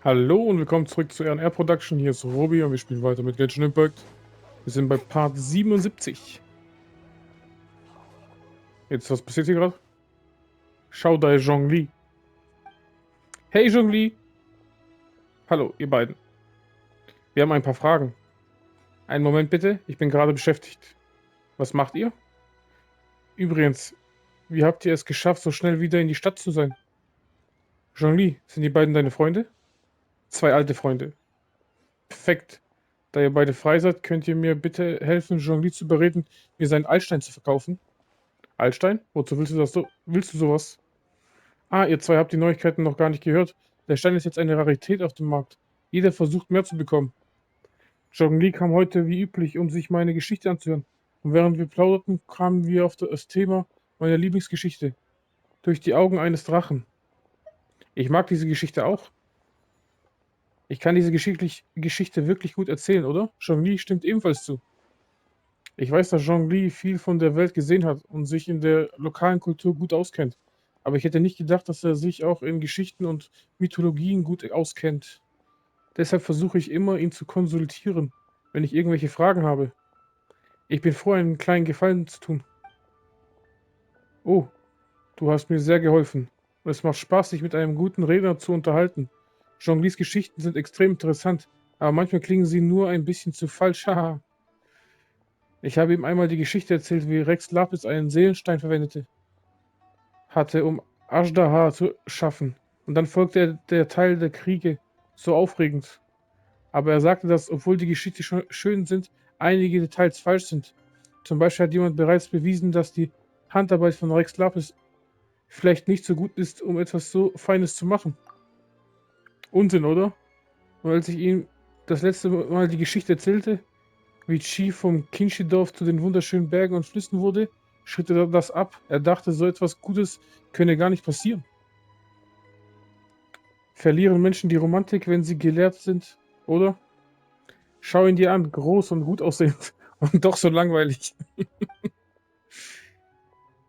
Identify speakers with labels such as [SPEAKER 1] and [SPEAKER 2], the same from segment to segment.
[SPEAKER 1] Hallo und willkommen zurück zu R&R Production. Hier ist Robi und wir spielen weiter mit Genshin Impact. Wir sind bei Part 77. Jetzt, was passiert hier gerade? Schau da, Zhongli. Hey, Zhongli. Hallo, ihr beiden. Wir haben ein paar Fragen. Einen Moment bitte, ich bin gerade beschäftigt. Was macht ihr? Übrigens, wie habt ihr es geschafft, so schnell wieder in die Stadt zu sein? Zhongli, sind die beiden deine Freunde? Zwei alte Freunde. Perfekt. Da ihr beide frei seid, könnt ihr mir bitte helfen, Zhongli zu überreden, mir seinen Altstein zu verkaufen? Altstein? Wozu willst du das so? Willst du sowas? Ah, ihr zwei habt die Neuigkeiten noch gar nicht gehört. Der Stein ist jetzt eine Rarität auf dem Markt. Jeder versucht mehr zu bekommen. Zhongli kam heute wie üblich, um sich meine Geschichte anzuhören. Und während wir plauderten, kamen wir auf das Thema meiner Lieblingsgeschichte. Durch die Augen eines Drachen. Ich mag diese Geschichte auch. Ich kann diese Geschichte wirklich gut erzählen, oder? Zhongli stimmt ebenfalls zu. Ich weiß, dass Zhongli viel von der Welt gesehen hat und sich in der lokalen Kultur gut auskennt. Aber ich hätte nicht gedacht, dass er sich auch in Geschichten und Mythologien gut auskennt. Deshalb versuche ich immer, ihn zu konsultieren, wenn ich irgendwelche Fragen habe. Ich bin froh, einen kleinen Gefallen zu tun. Oh, du hast mir sehr geholfen. Und es macht Spaß, sich mit einem guten Redner zu unterhalten. Zhonglis Geschichten sind extrem interessant, aber manchmal klingen sie nur ein bisschen zu falsch. Haha. Ich habe ihm einmal die Geschichte erzählt, wie Rex Lapis einen Seelenstein verwendete hatte, um Ajdaha zu schaffen. Und dann folgte der Teil der Kriege. So aufregend. Aber er sagte, dass, obwohl die Geschichte schön sind, einige Details falsch sind. Zum Beispiel hat jemand bereits bewiesen, dass die Handarbeit von Rex Lapis vielleicht nicht so gut ist, um etwas so Feines zu machen. Unsinn, oder? Und als ich ihm das letzte Mal die Geschichte erzählte, wie Chi vom Kinshi-Dorf zu den wunderschönen Bergen und Flüssen wurde, schritt er das ab. Er dachte, so etwas Gutes könne gar nicht passieren. Verlieren Menschen die Romantik, wenn sie gelehrt sind, oder? Schau ihn dir an, groß und gut aussehend und doch so langweilig.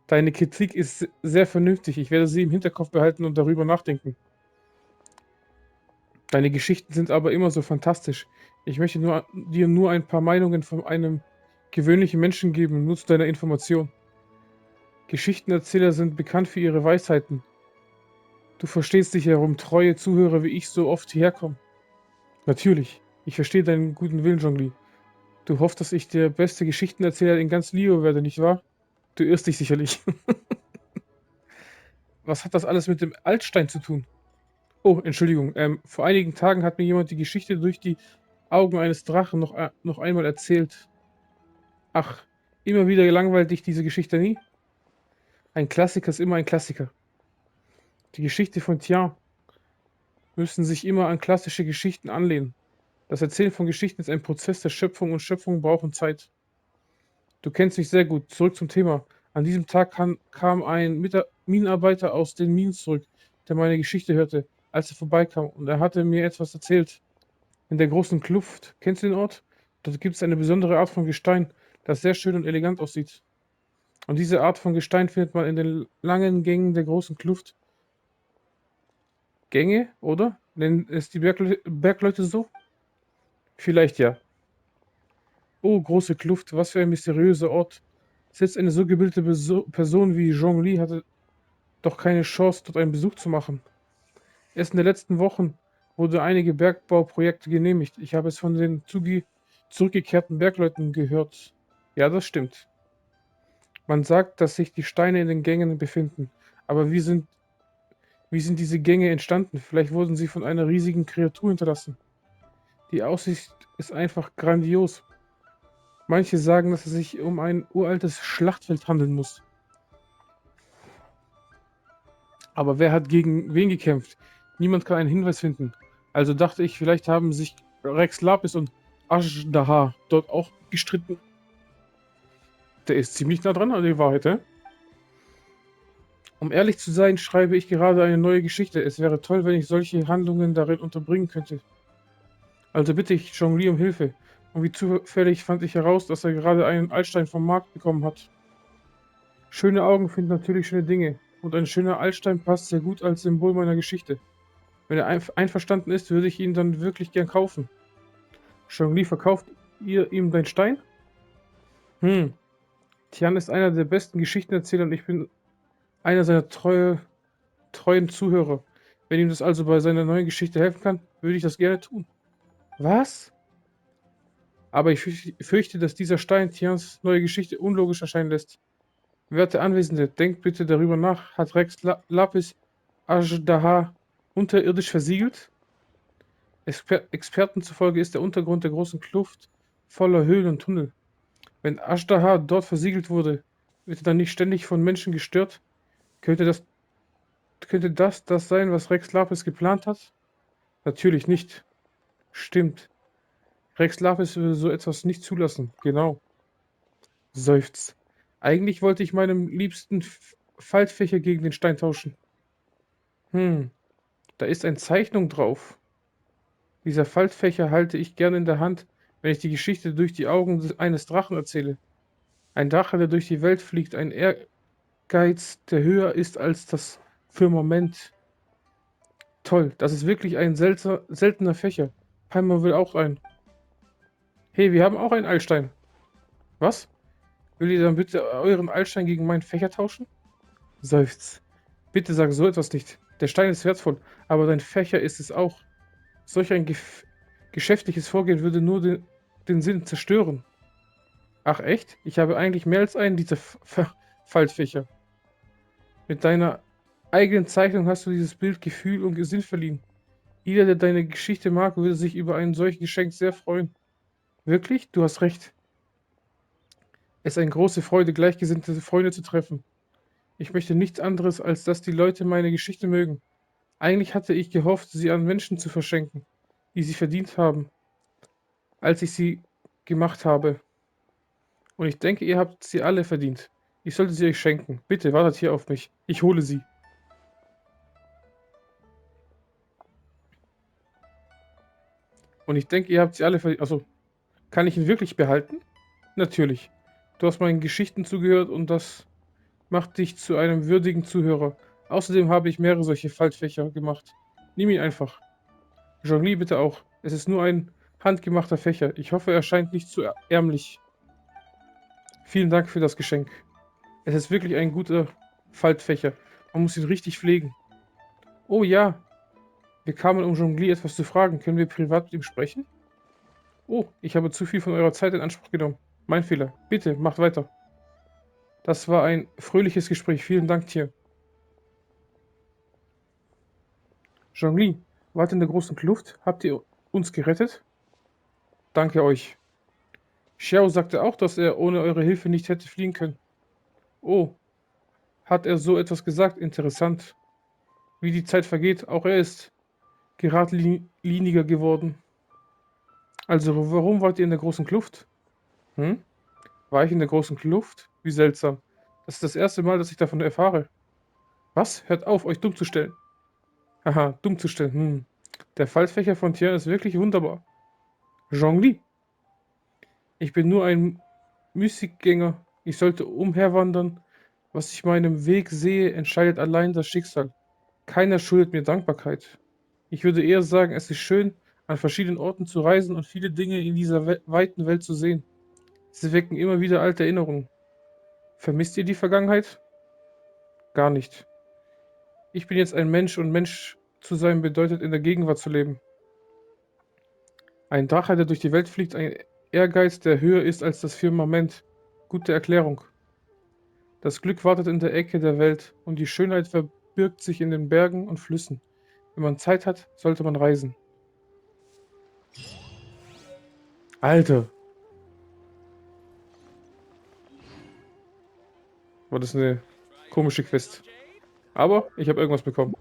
[SPEAKER 1] Deine Kritik ist sehr vernünftig. Ich werde sie im Hinterkopf behalten und darüber nachdenken. Deine Geschichten sind aber immer so fantastisch. Ich möchte dir nur ein paar Meinungen von einem gewöhnlichen Menschen geben, nur zu deiner Information. Geschichtenerzähler sind bekannt für ihre Weisheiten. Du verstehst dich, warum treue Zuhörer wie ich so oft hierher kommen. Natürlich, ich verstehe deinen guten Willen, Zhongli. Du hoffst, dass ich der beste Geschichtenerzähler in ganz Lio werde, nicht wahr? Du irrst dich sicherlich. Was hat das alles mit dem Altstein zu tun? Oh, Entschuldigung. Vor einigen Tagen hat mir jemand die Geschichte durch die Augen eines Drachen noch einmal erzählt. Ach, immer wieder langweilt dich diese Geschichte nie? Ein Klassiker ist immer ein Klassiker. Die Geschichte von Tian müssen sich immer an klassische Geschichten anlehnen. Das Erzählen von Geschichten ist ein Prozess der Schöpfung und Schöpfung brauchen Zeit. Du kennst mich sehr gut. Zurück zum Thema. An diesem Tag kam ein Minenarbeiter aus den Minen zurück, der meine Geschichte hörte, als er vorbeikam, und er hatte mir etwas erzählt. In der großen Kluft, kennst du den Ort? Dort gibt es eine besondere Art von Gestein, das sehr schön und elegant aussieht. Und diese Art von Gestein findet man in den langen Gängen der großen Kluft. Gänge, oder? Nennen es die Bergleute so? Vielleicht ja. Oh, große Kluft, was für ein mysteriöser Ort. Selbst eine so gebildete Person wie Zhongli hatte doch keine Chance, dort einen Besuch zu machen. Erst in den letzten Wochen wurde einige Bergbauprojekte genehmigt. Ich habe es von den zurückgekehrten Bergleuten gehört. Ja, das stimmt. Man sagt, dass sich die Steine in den Gängen befinden. Aber wie sind diese Gänge entstanden? Vielleicht wurden sie von einer riesigen Kreatur hinterlassen. Die Aussicht ist einfach grandios. Manche sagen, dass es sich um ein uraltes Schlachtfeld handeln muss. Aber wer hat gegen wen gekämpft? Niemand kann einen Hinweis finden. Also dachte ich, vielleicht haben sich Rex Lapis und Ajdaha dort auch gestritten. Der ist ziemlich nah dran an der Wahrheit, ne? Um ehrlich zu sein, schreibe ich gerade eine neue Geschichte. Es wäre toll, wenn ich solche Handlungen darin unterbringen könnte. Also bitte ich Zhongli um Hilfe. Und wie zufällig fand ich heraus, dass er gerade einen Altstein vom Markt bekommen hat. Schöne Augen finden natürlich schöne Dinge. Und ein schöner Altstein passt sehr gut als Symbol meiner Geschichte. Wenn er einverstanden ist, würde ich ihn dann wirklich gern kaufen. Zhongli, verkauft ihr ihm deinen Stein? Hm, Tian ist einer der besten Geschichtenerzähler und ich bin einer seiner treuen Zuhörer. Wenn ihm das also bei seiner neuen Geschichte helfen kann, würde ich das gerne tun. Was? Aber ich fürchte, dass dieser Stein Tians neue Geschichte unlogisch erscheinen lässt. Werte Anwesende, denkt bitte darüber nach. Hat Rex Lapis Ajdaha unterirdisch versiegelt? Experten zufolge ist der Untergrund der großen Kluft voller Höhlen und Tunnel. Wenn Ajdaha dort versiegelt wurde, wird er dann nicht ständig von Menschen gestört? Könnte das, könnte das sein, was Rex Lapis geplant hat? Natürlich nicht. Stimmt. Rex Lapis würde so etwas nicht zulassen. Genau. Seufzt. Eigentlich wollte ich meinem liebsten Faltfächer gegen den Stein tauschen. Hm, da ist eine Zeichnung drauf. Dieser Faltfächer halte ich gern in der Hand, wenn ich die Geschichte durch die Augen eines Drachen erzähle. Ein Drache, der durch die Welt fliegt, ein Ehrgeiz, der höher ist als das Firmament. Toll, das ist wirklich ein seltener Fächer. Paimon will auch einen. Hey, wir haben auch einen Altstein. Was? Will ihr dann bitte euren Altstein gegen meinen Fächer tauschen? Seufzt. Bitte sag so etwas nicht. Der Stein ist wertvoll, aber dein Fächer ist es auch. Solch ein geschäftliches Vorgehen würde nur den Sinn zerstören. Ach echt? Ich habe eigentlich mehr als einen dieser Faltfächer. Mit deiner eigenen Zeichnung hast du dieses Bild Gefühl und Sinn verliehen. Jeder, der deine Geschichte mag, würde sich über ein solches Geschenk sehr freuen. Wirklich? Du hast recht. Es ist eine große Freude, gleichgesinnte Freunde zu treffen. Ich möchte nichts anderes, als dass die Leute meine Geschichte mögen. Eigentlich hatte ich gehofft, sie an Menschen zu verschenken, die sie verdient haben, als ich sie gemacht habe. Und ich denke, ihr habt sie alle verdient. Ich sollte sie euch schenken. Bitte wartet hier auf mich. Ich hole sie. Und ich denke, ihr habt sie alle verdient. Also, kann ich ihn wirklich behalten? Natürlich. Du hast meinen Geschichten zugehört und das macht dich zu einem würdigen Zuhörer. Außerdem habe ich mehrere solche Faltfächer gemacht. Nimm ihn einfach. Jean-Lie bitte auch. Es ist nur ein handgemachter Fächer. Ich hoffe, er scheint nicht zu ärmlich. Vielen Dank für das Geschenk. Es ist wirklich ein guter Faltfächer. Man muss ihn richtig pflegen. Oh ja, wir kamen, um Jean-Lie etwas zu fragen. Können wir privat mit ihm sprechen? Oh, ich habe zu viel von eurer Zeit in Anspruch genommen. Mein Fehler. Bitte, macht weiter. Das war ein fröhliches Gespräch. Vielen Dank, Tier. Jean-Lie, wart in der großen Kluft? Habt ihr uns gerettet? Danke euch. Xiao sagte auch, dass er ohne eure Hilfe nicht hätte fliehen können. Oh, hat er so etwas gesagt? Interessant. Wie die Zeit vergeht, auch er ist geradliniger geworden. Also, warum wart ihr in der großen Kluft? Hm? War ich in der großen Kluft? Wie seltsam. Das ist das erste Mal, dass ich davon erfahre. Was? Hört auf, euch dumm zu stellen. Haha, dumm zu stellen. Der Faltfächer von Tian ist wirklich wunderbar. Zhongli, ich bin nur ein Müßiggänger. Ich sollte umherwandern. Was ich meinem Weg sehe, entscheidet allein das Schicksal. Keiner schuldet mir Dankbarkeit. Ich würde eher sagen, es ist schön, an verschiedenen Orten zu reisen und viele Dinge in dieser weiten Welt zu sehen. Sie wecken immer wieder alte Erinnerungen. Vermisst ihr die Vergangenheit? Gar nicht. Ich bin jetzt ein Mensch und Mensch zu sein bedeutet, in der Gegenwart zu leben. Ein Drache, der durch die Welt fliegt, ein Ehrgeiz, der höher ist als das Firmament. Gute Erklärung. Das Glück wartet in der Ecke der Welt und die Schönheit verbirgt sich in den Bergen und Flüssen. Wenn man Zeit hat, sollte man reisen. Alter, war das eine komische Quest. Aber ich habe irgendwas bekommen.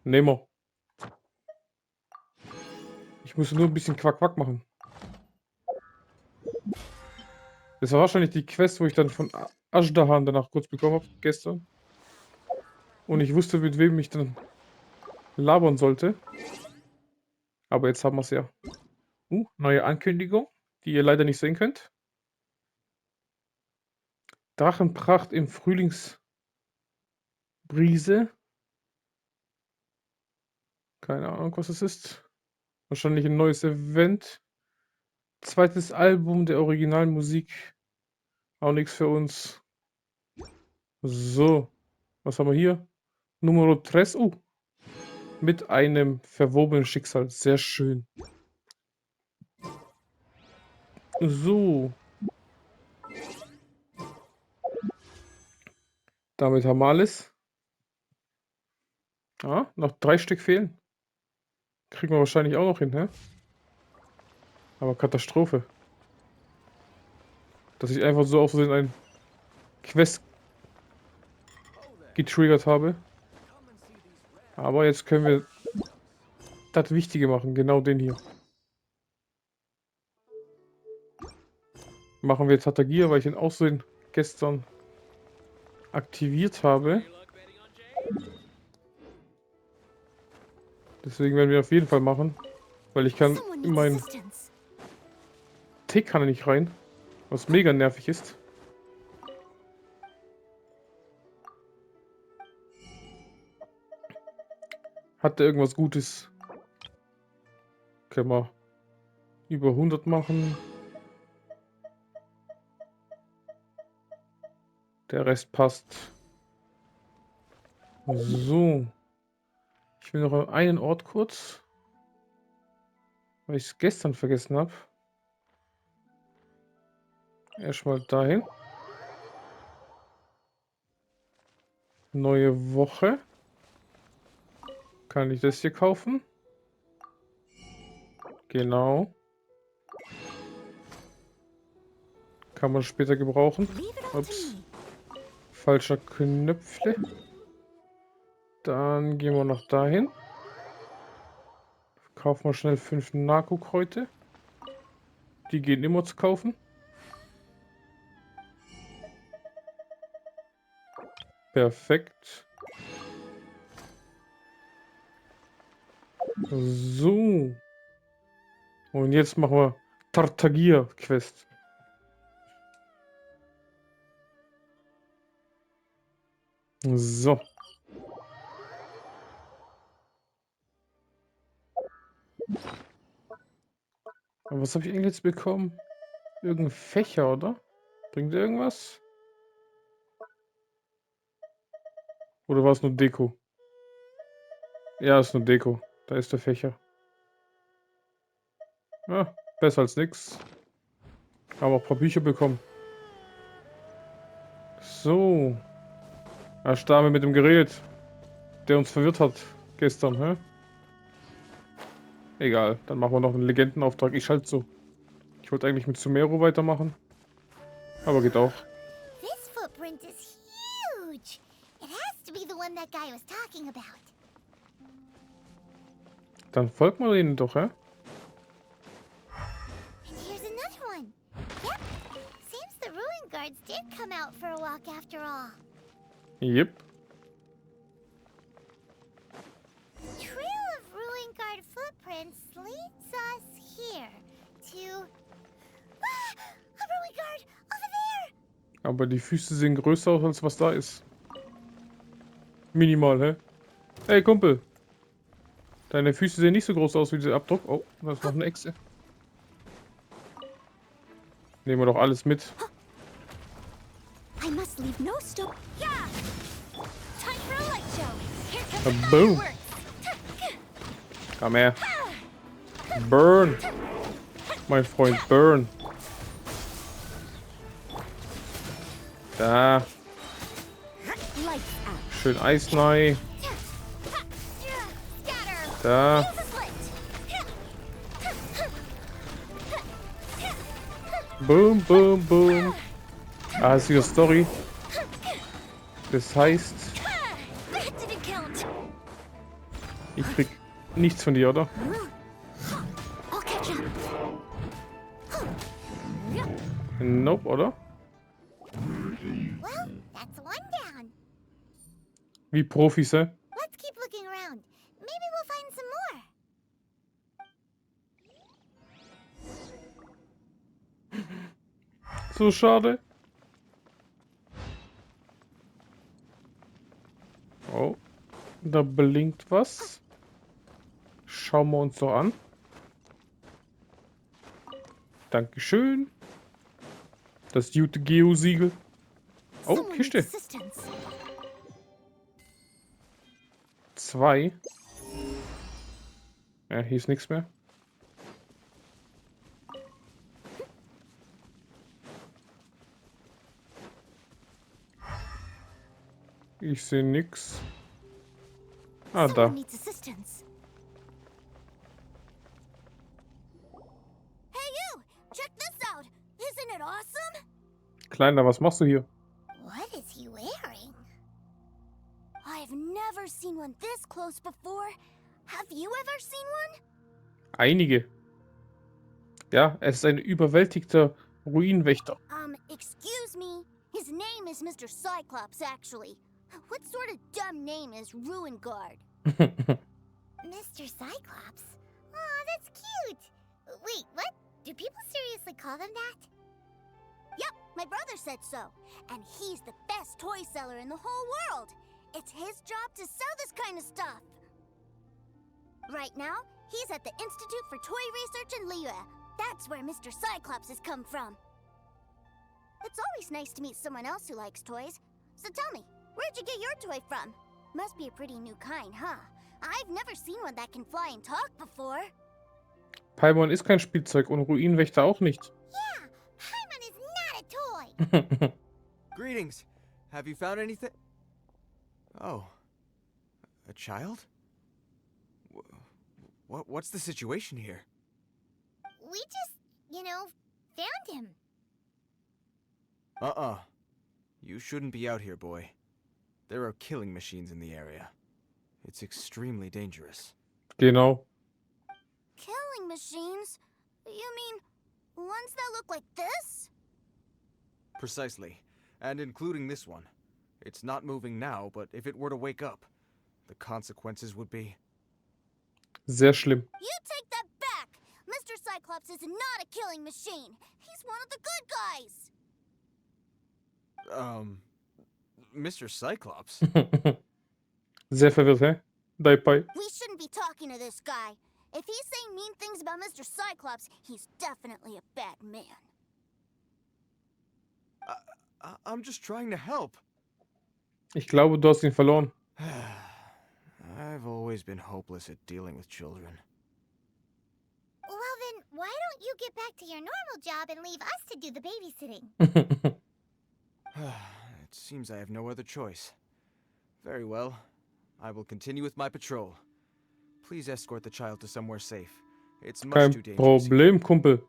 [SPEAKER 1] Nemo. Ich musste nur ein bisschen Quack-Quack machen. Das war wahrscheinlich die Quest, wo ich dann von Ashdahan danach kurz bekommen habe, gestern. Und ich wusste, mit wem ich dann labern sollte. Aber jetzt haben wir es ja. Neue Ankündigung, die ihr leider nicht sehen könnt. Drachenpracht im Frühlingsbrise. Keine Ahnung, was es ist. Wahrscheinlich ein neues Event. Zweites Album der originalen Musik. Auch nichts für uns. So, was haben wir hier? Numero 3. Mit einem verwobenen Schicksal. Sehr schön. So, damit haben wir alles. Ah, noch 3 Stück fehlen. Kriegen wir wahrscheinlich auch noch hin, hä? Aber Katastrophe. Dass ich einfach so aus Versehen ein Quest getriggert habe. Aber jetzt können wir das Wichtige machen. Genau den hier. Machen wir Tartaglia, weil ich ihn auch so gestern aktiviert habe. Deswegen werden wir auf jeden Fall machen. Weil ich kann in meinen Teekanne nicht rein. Was mega nervig ist. Hat der irgendwas Gutes? Können wir über 100 machen. Der Rest passt. So. Ich will noch an einen Ort kurz. Weil ich es gestern vergessen habe. Erstmal dahin. Neue Woche. Kann ich das hier kaufen? Genau. Kann man später gebrauchen. Ups. Falscher Knöpfle. Dann gehen wir noch dahin. Kaufen wir schnell 5 Narko-Kräute. Die gehen immer zu kaufen. Perfekt. So. Und jetzt machen wir Tartaglia-Quest. So. Und was habe ich eigentlich jetzt bekommen? Irgendein Fächer, oder? Bringt irgendwas? Oder war es nur Deko? Ja, ist nur Deko. Da ist der Fächer. Ja, besser als nix. Haben auch ein paar Bücher bekommen. So. Erst da haben wir mit dem geredet, der uns verwirrt hat gestern, hä? Egal, dann machen wir noch einen Legendenauftrag. Ich schalte so. Ich wollte eigentlich mit Sumeru weitermachen. Aber geht auch.
[SPEAKER 2] This footprint is huge. It has to be the one that guy was talking about.
[SPEAKER 1] Dann folgt man ihnen doch, hä?
[SPEAKER 2] And here's another one. Yep. Seems the ruin guards did come out for a walk after all.
[SPEAKER 1] Yep.
[SPEAKER 2] Trail of ruin guard footprints leads us here to a ruin guard over there.
[SPEAKER 1] Aber die Füße sehen größer aus, als was da ist. Minimal, hä? Hey, Kumpel. Deine Füße sehen nicht so groß aus wie dieser Abdruck. Oh, da ist noch eine Echse. Nehmen wir doch alles mit.
[SPEAKER 2] I must leave no stone. Yeah. Time for a light show. Here comes the
[SPEAKER 1] Boom.
[SPEAKER 2] fireworks.
[SPEAKER 1] Komm her. Burn. Mein Freund, burn. Da.
[SPEAKER 2] Lights out.
[SPEAKER 1] Schön Eisnei.
[SPEAKER 2] Scatter.
[SPEAKER 1] Da.
[SPEAKER 2] Use a slit.
[SPEAKER 1] Boom, boom, boom. Ah, ist wieder Story. Das heißt,
[SPEAKER 2] That didn't count.
[SPEAKER 1] ich krieg nichts von dir, oder?
[SPEAKER 2] I'll catch him.
[SPEAKER 1] Nope, oder?
[SPEAKER 2] Well, that's one down.
[SPEAKER 1] Wie Profis, hä?
[SPEAKER 2] Let's keep looking around. Maybe we'll find some more.
[SPEAKER 1] So schade. Oh, da blinkt was. schauen wir uns doch an. Dankeschön. Das gute Geo-Siegel. Oh,
[SPEAKER 2] Someone needs
[SPEAKER 1] Kiste.
[SPEAKER 2] assistance.
[SPEAKER 1] 2. Ja, hier ist nichts mehr. Ich sehe nichts. Ah,
[SPEAKER 2] Someone
[SPEAKER 1] da.
[SPEAKER 2] needs assistance. Hey you! Check this out! Isn't it awesome?
[SPEAKER 1] Kleiner, was machst du hier?
[SPEAKER 2] What is he wearing? I've never seen one this close before. Have you ever seen one?
[SPEAKER 1] Einige. Ja, es ist ein überwältigter Ruinenwächter.
[SPEAKER 2] Excuse me. His name is Mr. Cyclops, actually. What sort of dumb name is Ruin Guard? Mr. Cyclops? Aw, that's cute. Wait, what? Do people seriously call them that? Yep, my brother said so. And he's the best toy seller in the whole world. It's his job to sell this kind of stuff. Right now, he's at the Institute for Toy Research in Liyue. That's where Mr. Cyclops has come from. It's always nice to meet someone else who likes toys. So tell me, where'd you get your toy from? Must be a pretty new kind, huh? I've never seen one that can fly and talk before.
[SPEAKER 1] Paimon ist kein Spielzeug und Ruinenwächter auch nicht.
[SPEAKER 2] Yeah, Paimon is not a toy.
[SPEAKER 3] Greetings. Have you found anything? Oh. A child? What's the situation here?
[SPEAKER 2] We just, found him.
[SPEAKER 3] Uh-uh. You shouldn't be out here, boy. There are killing machines in the area. It's extremely dangerous.
[SPEAKER 1] Genau.
[SPEAKER 2] Killing machines? You mean ones that look like this?
[SPEAKER 3] Precisely. And including this one. It's not moving now, but if it were to wake up, the consequences would be...
[SPEAKER 1] Sehr schlimm.
[SPEAKER 2] You take that back! Mr. Cyclops is not a killing machine. He's one of the good guys.
[SPEAKER 3] Mr. Cyclops?
[SPEAKER 1] Sehr verwirrt, hä? Dabei.
[SPEAKER 2] We shouldn't be talking to this guy. If he's saying mean things about Mr. Cyclops, he's definitely a bad man.
[SPEAKER 3] I'm just trying to help.
[SPEAKER 1] Ich glaube, du hast ihn verloren.
[SPEAKER 3] I've always been hopeless at dealing with children.
[SPEAKER 2] Well then, why don't you get back to your normal job and leave us to do the babysitting?
[SPEAKER 3] It seems I have no other choice. Very well. I will continue with my patrol. Please escort the child to somewhere safe. It's much too
[SPEAKER 1] Kein
[SPEAKER 3] dangerous.
[SPEAKER 1] Problem, Kumpel.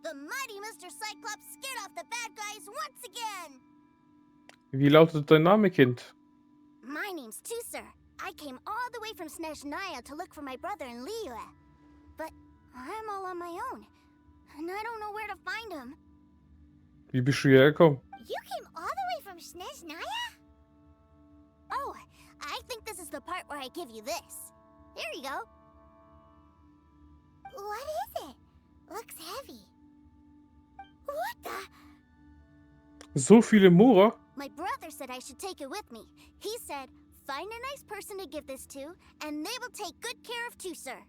[SPEAKER 2] The mighty Mr. Cyclops scared off the bad guys once again!
[SPEAKER 1] Wie lautet dein Name, Kind?
[SPEAKER 2] My name's Tusser. I came all the way from Snezhnaya to look for my brother in Liyue. But I'm all on my own, and I don't know where to find him.
[SPEAKER 1] Wie bist du hierher gekommen?
[SPEAKER 2] You came all the way from Snezhnaya? Oh, I think this is the part where I give you this. Here you go. What is it? Looks heavy. What the?
[SPEAKER 1] So viele Mora?
[SPEAKER 2] My brother said I should take it with me. He said, find a nice person to give this to, and they will take good care of Tusser.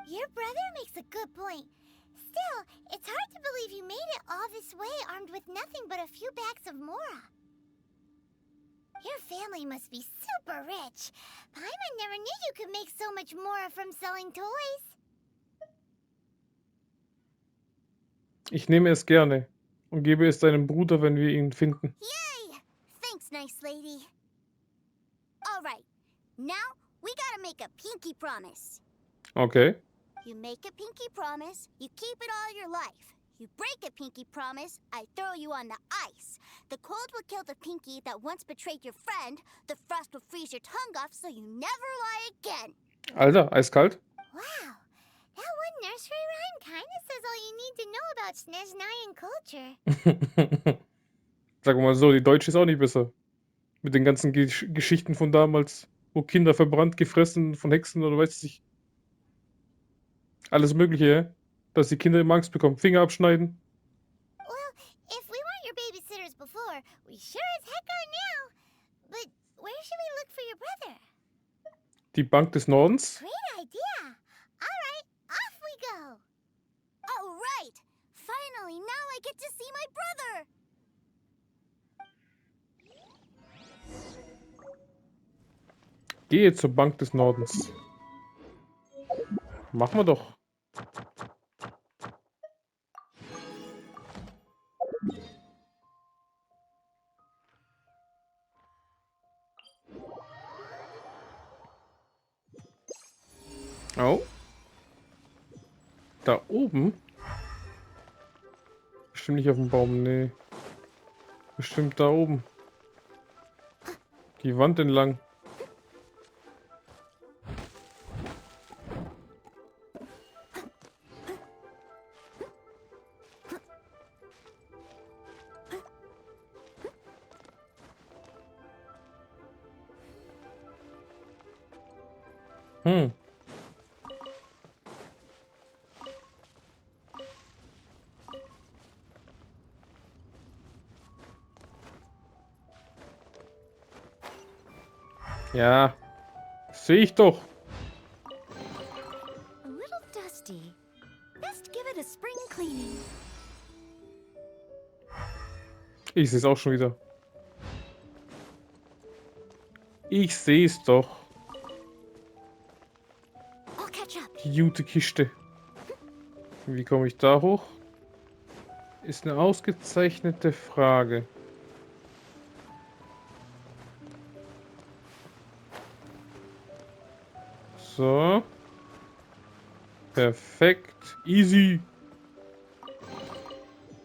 [SPEAKER 2] Your brother makes a good point. Still, it's hard to believe you made it all this way armed with nothing but a few bags of Mora. Your family must be super rich. Paimon never knew you could make so much Mora from selling toys.
[SPEAKER 1] Ich nehme es gerne und gebe es deinem Bruder, wenn wir ihn finden.
[SPEAKER 2] Yay! Thanks, nice lady. All right, now we gotta make a pinky promise.
[SPEAKER 1] Okay.
[SPEAKER 2] You make a pinky promise, you keep it all your life. You break a pinky promise, I throw you on the ice. The cold will kill the pinky that once betrayed your friend. The frost will freeze your tongue off so you never lie again.
[SPEAKER 1] Alter, eiskalt.
[SPEAKER 2] Wow, that one nursery rhyme kinda says all you need to know about Snezhnayan culture.
[SPEAKER 1] Sag mal so, die Deutsche ist auch nicht besser. Mit den ganzen Geschichten von damals, wo Kinder verbrannt, gefressen von Hexen oder weiß ich. Alles Mögliche, hä? Dass die Kinder immer Angst bekommen. Finger abschneiden.
[SPEAKER 2] Well, if we weren't your babysitters before, we sure as heck are now. But where should we look for your
[SPEAKER 1] Die Bank des Nordens.
[SPEAKER 2] Great idea. All right, off we go. Oh, right. Finally, now I get to see my brother.
[SPEAKER 1] Gehe zur Bank des Nordens. Machen wir doch. Oh. Da oben? Bestimmt nicht auf dem Baum, nee. Bestimmt da oben. Die Wand entlang. Hm. Ja, sehe ich doch.
[SPEAKER 2] A little dusty. Best give it a spring cleaning.
[SPEAKER 1] Ich sehe es auch schon wieder. Ich sehe es doch.
[SPEAKER 2] I'll catch up.
[SPEAKER 1] Die gute Kiste. Wie komme ich da hoch? Ist eine ausgezeichnete Frage. So. Perfekt. Easy.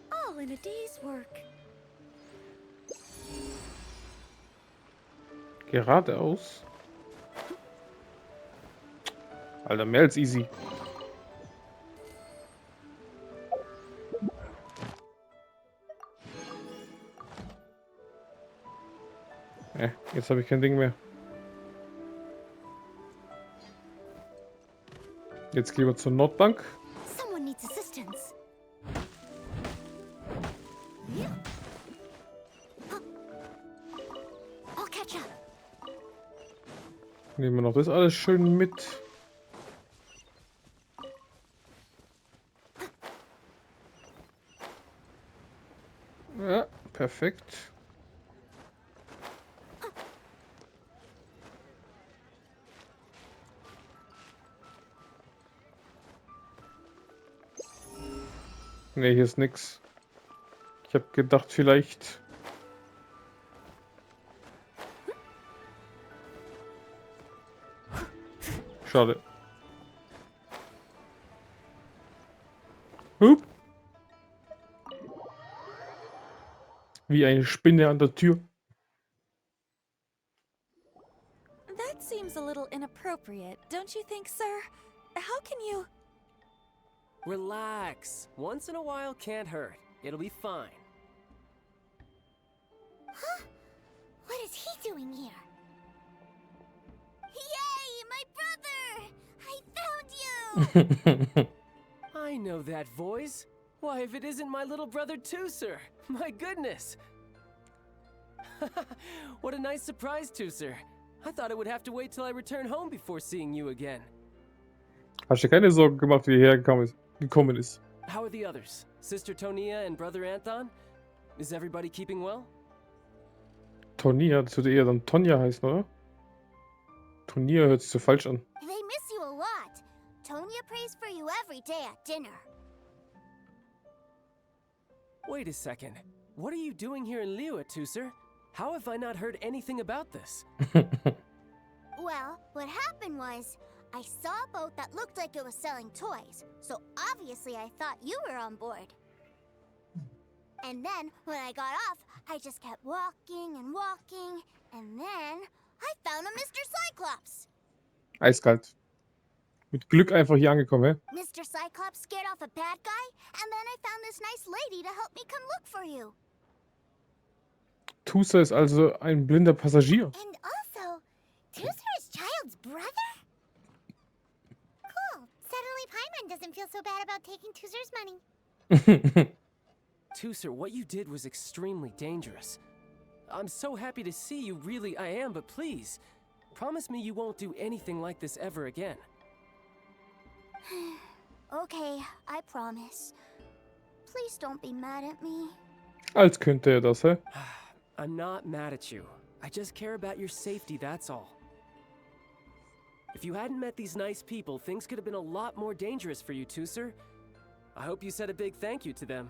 [SPEAKER 2] All in a day's work.
[SPEAKER 1] Geradeaus. Alter, mehr als easy. Jetzt habe ich kein Ding mehr. Jetzt gehen wir zur Nordbank.
[SPEAKER 2] Someone needs assistance. I'll catch up.
[SPEAKER 1] Nehmen wir noch das alles schön mit. Ja, perfekt. Ne, hier ist nix. Ich habe gedacht, vielleicht. Schade. Hup. Wie eine Spinne an der Tür.
[SPEAKER 4] That seems a little inappropriate, don't you think, sir? How can you...
[SPEAKER 5] Relax. Once in a while can't hurt. It'll be fine.
[SPEAKER 2] What is he doing here? Yay, my brother! I found you!
[SPEAKER 5] I know that voice. Why, if it isn't my little brother too, sir. My goodness. What a nice surprise, too, sir. I thought I would have to wait till I return home before seeing you again.
[SPEAKER 1] Hast du keine Sorgen gemacht, wie er gekommen ist?
[SPEAKER 5] How are the others? Sister Tonia and brother Anton? Is everybody keeping well?
[SPEAKER 1] Tonia, das würde eher dann Tonja heißen, oder? Tonia hört sich so falsch an.
[SPEAKER 2] They miss you a lot. Tonya prays for you every day at dinner.
[SPEAKER 5] Wait a second. What are you doing here in Liyue, Tusser? How have I not heard anything about this?
[SPEAKER 2] Well, what happened was, I saw a boat that looked like it was selling toys, so obviously I thought you were on board. And then, when I got off, I just kept walking and walking, and then I found a Mr. Cyclops.
[SPEAKER 1] Eiskalt. Mit Glück einfach hier angekommen, hä?
[SPEAKER 2] Mr. Cyclops scared off a bad guy, and then I found this nice lady to help me come look for you.
[SPEAKER 1] Tusa ist also ein blinder Passagier.
[SPEAKER 2] And also, Tooser is Child's brother? Cool. Suddenly Paimon doesn't feel so bad about taking Tooser's money.
[SPEAKER 5] Tusser, what you did was extremely dangerous. I'm so happy to see you, really I am, but please, Promise me you won't do anything like this ever again.
[SPEAKER 2] Okay, I promise. Please don't be mad at me.
[SPEAKER 1] Als könnte er das, hä?
[SPEAKER 5] I'm not mad at you. I just care about your safety, that's all. If you hadn't met these nice people, things could have been a lot more dangerous for you too, sir. I hope you said a big thank you to them.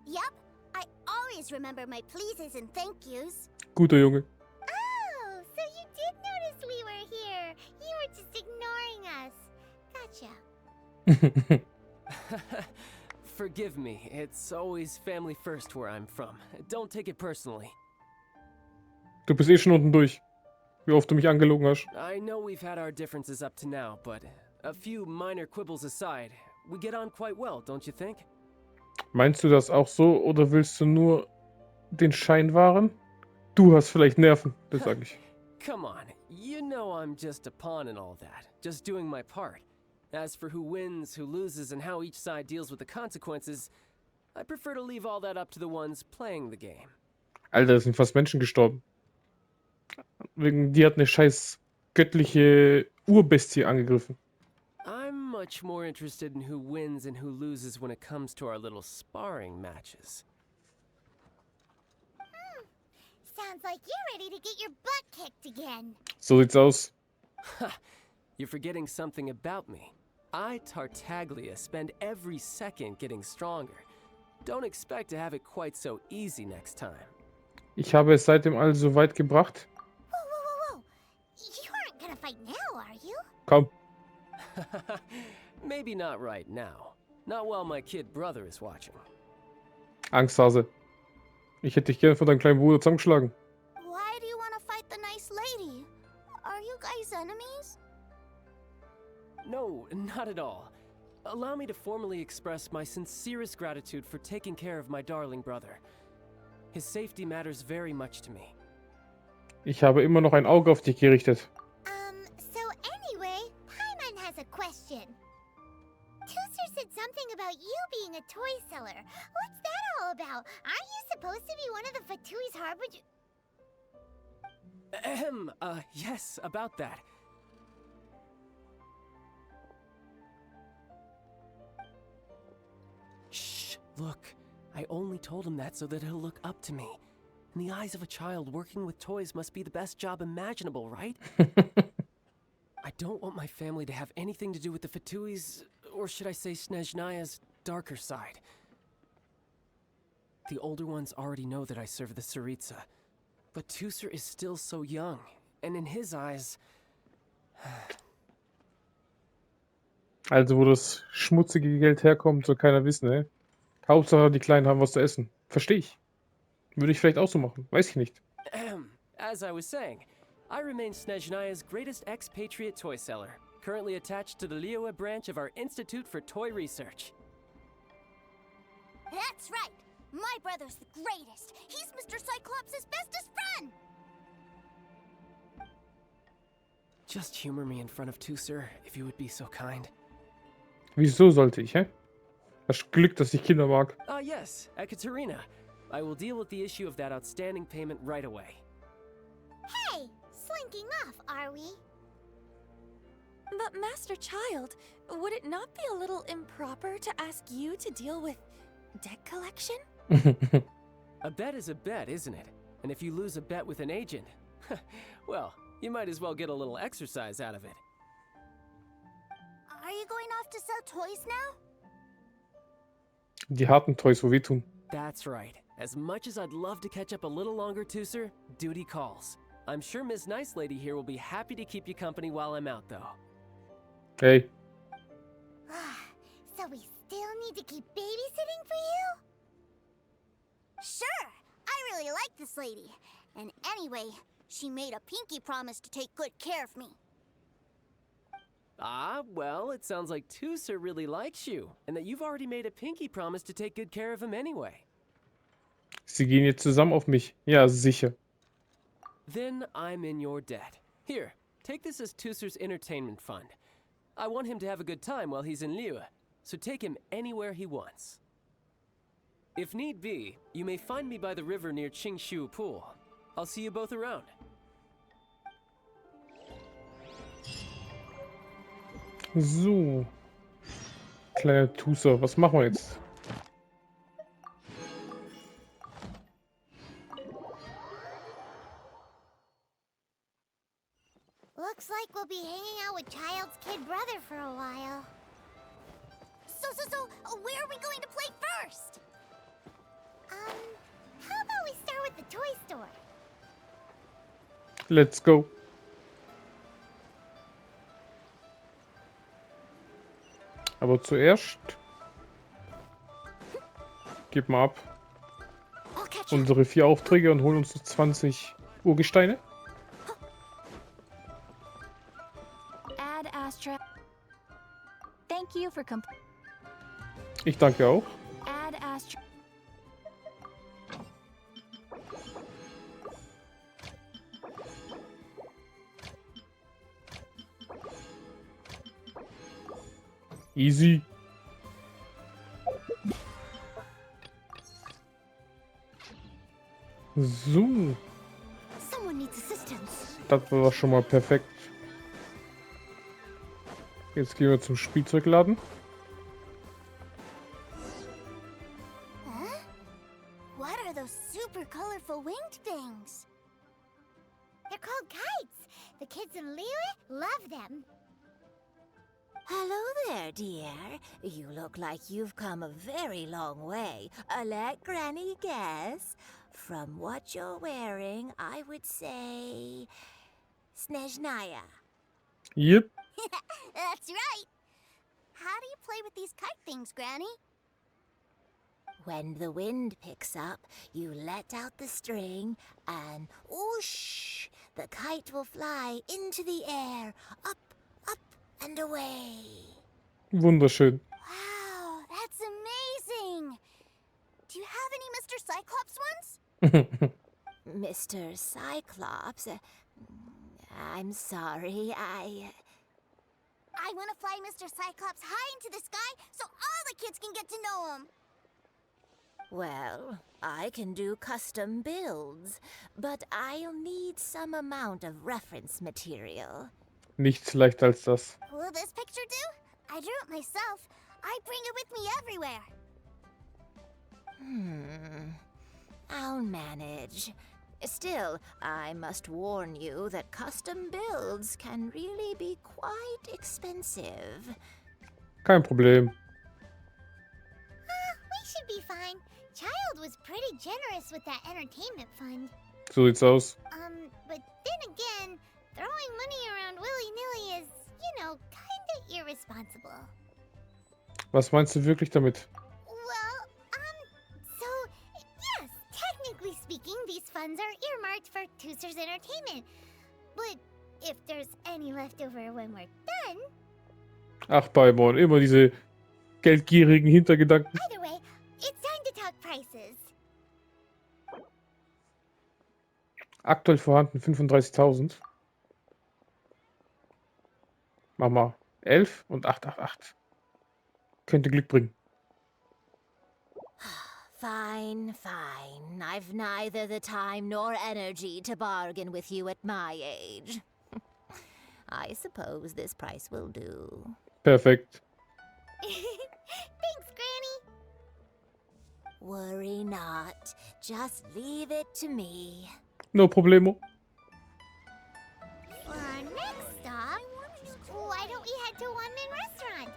[SPEAKER 2] Yep, I always remember my pleases and thank yous.
[SPEAKER 1] Guter Junge.
[SPEAKER 2] Oh, so you did notice we were here. You were just ignoring us. Gotcha.
[SPEAKER 5] Forgive me, it's always family first where I'm from. Don't take it personally.
[SPEAKER 1] Du bist eh schon unten durch. Wie oft du mich angelogen hast.
[SPEAKER 5] I know we've had our differences up to now, but a few minor quibbles aside, we get on quite well, don't you think?
[SPEAKER 1] Meinst du das auch so oder willst du nur den Schein wahren? Du hast vielleicht Nerven, das sag ich.
[SPEAKER 5] Come on, you know I'm just a pawn in all that, just doing my part. As for who wins, who loses, and how each side deals with the consequences, I prefer to leave all that up to the ones playing the game.
[SPEAKER 1] Alter, es sind fast Menschen gestorben. Wegen die hat eine scheiß göttliche Urbestie angegriffen.
[SPEAKER 5] I'm much more interested in who wins and who loses when it comes to our little sparring matches.
[SPEAKER 2] Sounds like you're ready to get your butt kicked again.
[SPEAKER 1] So sieht's aus.
[SPEAKER 5] Ha! You're forgetting something about me. I, Tartaglia, spend every second getting stronger. Don't expect to have it quite so easy next time.
[SPEAKER 1] Ich habe es seitdem also weit gebracht.
[SPEAKER 2] Whoa. You aren't gonna fight now, are you?
[SPEAKER 1] Komm.
[SPEAKER 5] Maybe not right now. Not while my kid brother is watching.
[SPEAKER 1] Angsthase. Ich hätte dich gern von deinem kleinen Bruder zusammengeschlagen.
[SPEAKER 2] Why do you want to fight the nice lady? Are you guys enemies?
[SPEAKER 5] No, not at all. Allow me to formally express my sincerest gratitude for taking care of my darling brother. His safety matters very much to me.
[SPEAKER 1] Ich habe immer noch ein Auge auf dich gerichtet.
[SPEAKER 2] So anyway, Paimon has a question. Tooser said something about you being a toy seller. What's that all about? Aren't you supposed to be one of the Fatui's harbinger?
[SPEAKER 5] Yes, about that. Shh, look. I only told him that so that he'll look up to me. In the eyes of a child, working with toys must be the best job imaginable, right? I don't want my family to have anything to do with the Fatui's, or should I say Snezhnaya's, darker side. The older ones already know that I serve the Tsaritsa, but Tooser is still so young, and in his eyes...
[SPEAKER 1] Also wo das schmutzige Geld herkommt, soll keiner wissen, ey. Hauptsache die Kleinen haben was zu essen. Verstehe ich. Würde ich vielleicht auch so machen. Weiß ich nicht.
[SPEAKER 5] As I was saying, I remain Snezhnaya's greatest expatriate toy seller, currently attached to the Liyue branch of our Institute for Toy Research.
[SPEAKER 2] That's right. My brother's the greatest. He's Mr. Cyclops' bestest friend.
[SPEAKER 5] Just humor me in front of Tooser, if you would be so kind.
[SPEAKER 1] Wieso sollte ich, hä? Hast Glück, dass ich Kinder mag.
[SPEAKER 5] Ah, yes, Ekaterina. I will deal with the issue of that outstanding payment right away.
[SPEAKER 2] Hey, slinking off, are we?
[SPEAKER 4] But Master Child, would it not be a little improper to ask you to deal with debt collection?
[SPEAKER 5] A bet is a bet, isn't it? And if you lose a bet with an agent, well, you might as well get a little exercise out of it.
[SPEAKER 2] Are you going off to sell toys now?
[SPEAKER 1] Die harten Toys, wo wehtun.
[SPEAKER 5] That's right. As much as I'd love to catch up a little longer, Tooser, duty calls. I'm sure Miss Nice Lady here will be happy to keep you company while I'm out, though.
[SPEAKER 1] Hey.
[SPEAKER 2] So we still need to keep babysitting for you? Sure! I really like this lady. And anyway, she made a pinky promise to take good care of me.
[SPEAKER 5] Ah, well, it sounds like Tooser really likes you, and that you've already made a pinky promise to take good care of him anyway.
[SPEAKER 1] Sie gehen jetzt zusammen auf mich. Ja, sicher.
[SPEAKER 5] Then I'm in your debt. Here, take this as Tooser's entertainment fund. I want him to have a good time while he's in Liyue, so take him anywhere he wants. If need be, you may find me by the river near Qingshu Pool. I'll see you both around.
[SPEAKER 1] So. Kleiner Tuser, was machen wir jetzt?
[SPEAKER 2] Looks like we'll be hanging out with Child's kid brother for a while. So, where are we going to play first? How about we start with the toy store?
[SPEAKER 1] Let's go. Aber zuerst gib mal ab
[SPEAKER 2] I'll catch up.
[SPEAKER 1] unsere 4 Aufträge und holen uns noch 20 Urgesteine.
[SPEAKER 4] Add Astra. Thank you for
[SPEAKER 1] Ich danke auch.
[SPEAKER 4] Add Astra.
[SPEAKER 1] Easy. So,
[SPEAKER 2] Someone needs assistance.
[SPEAKER 1] das war schon mal perfekt. Jetzt gehen wir zum Spielzeugladen.
[SPEAKER 2] Huh? What are those super colorful winged things? They're called kites. The kids in Lille love them.
[SPEAKER 6] Hello there, dear. You look like you've come a very long way. Let Granny guess. From what you're wearing, I would say... Snezhnaya.
[SPEAKER 1] Yep.
[SPEAKER 2] That's right. How do you play with these kite things, Granny?
[SPEAKER 6] When the wind picks up, you let out the string and whoosh! The kite will fly into the air, up, up, and away.
[SPEAKER 1] Wunderschön.
[SPEAKER 2] Wow, that's amazing. Do you have any Mr. Cyclops ones?
[SPEAKER 6] Mr. Cyclops, I'm sorry,
[SPEAKER 2] I want to fly Mr. Cyclops high into the sky so all the kids can get to know him.
[SPEAKER 6] Well, I can do custom builds, but I'll need some amount of reference material.
[SPEAKER 1] Nichts leichter als das.
[SPEAKER 2] Will this picture do? I drew it myself. I bring it with me everywhere.
[SPEAKER 6] I'll manage. Still, I must warn you that custom builds can really be quite expensive.
[SPEAKER 1] Kein Problem.
[SPEAKER 2] We should be fine. Child was pretty generous with that entertainment fund.
[SPEAKER 1] So sieht's aus.
[SPEAKER 2] But then again, throwing money around willy-nilly is, kinda irresponsible.
[SPEAKER 1] Was meinst du wirklich damit?
[SPEAKER 2] Well, so, yes, technically speaking, these funds are earmarked for Tooser's entertainment. But if there's any left over when we're done,
[SPEAKER 1] Ach, Paimon, immer diese geldgierigen Hintergedanken.
[SPEAKER 2] either way, it's time to talk prices.
[SPEAKER 1] Aktuell vorhanden 35.000. Mach mal 11 und 888. Könnte Glück bringen.
[SPEAKER 6] Fine, fine. I've neither the time nor energy to bargain with you at my age. I suppose this price will do.
[SPEAKER 1] Perfekt.
[SPEAKER 2] Thanks, Granny.
[SPEAKER 6] Worry not. Just leave it to me.
[SPEAKER 1] No problemo.
[SPEAKER 2] For our next stop, why don't we head to One-Man Restaurant?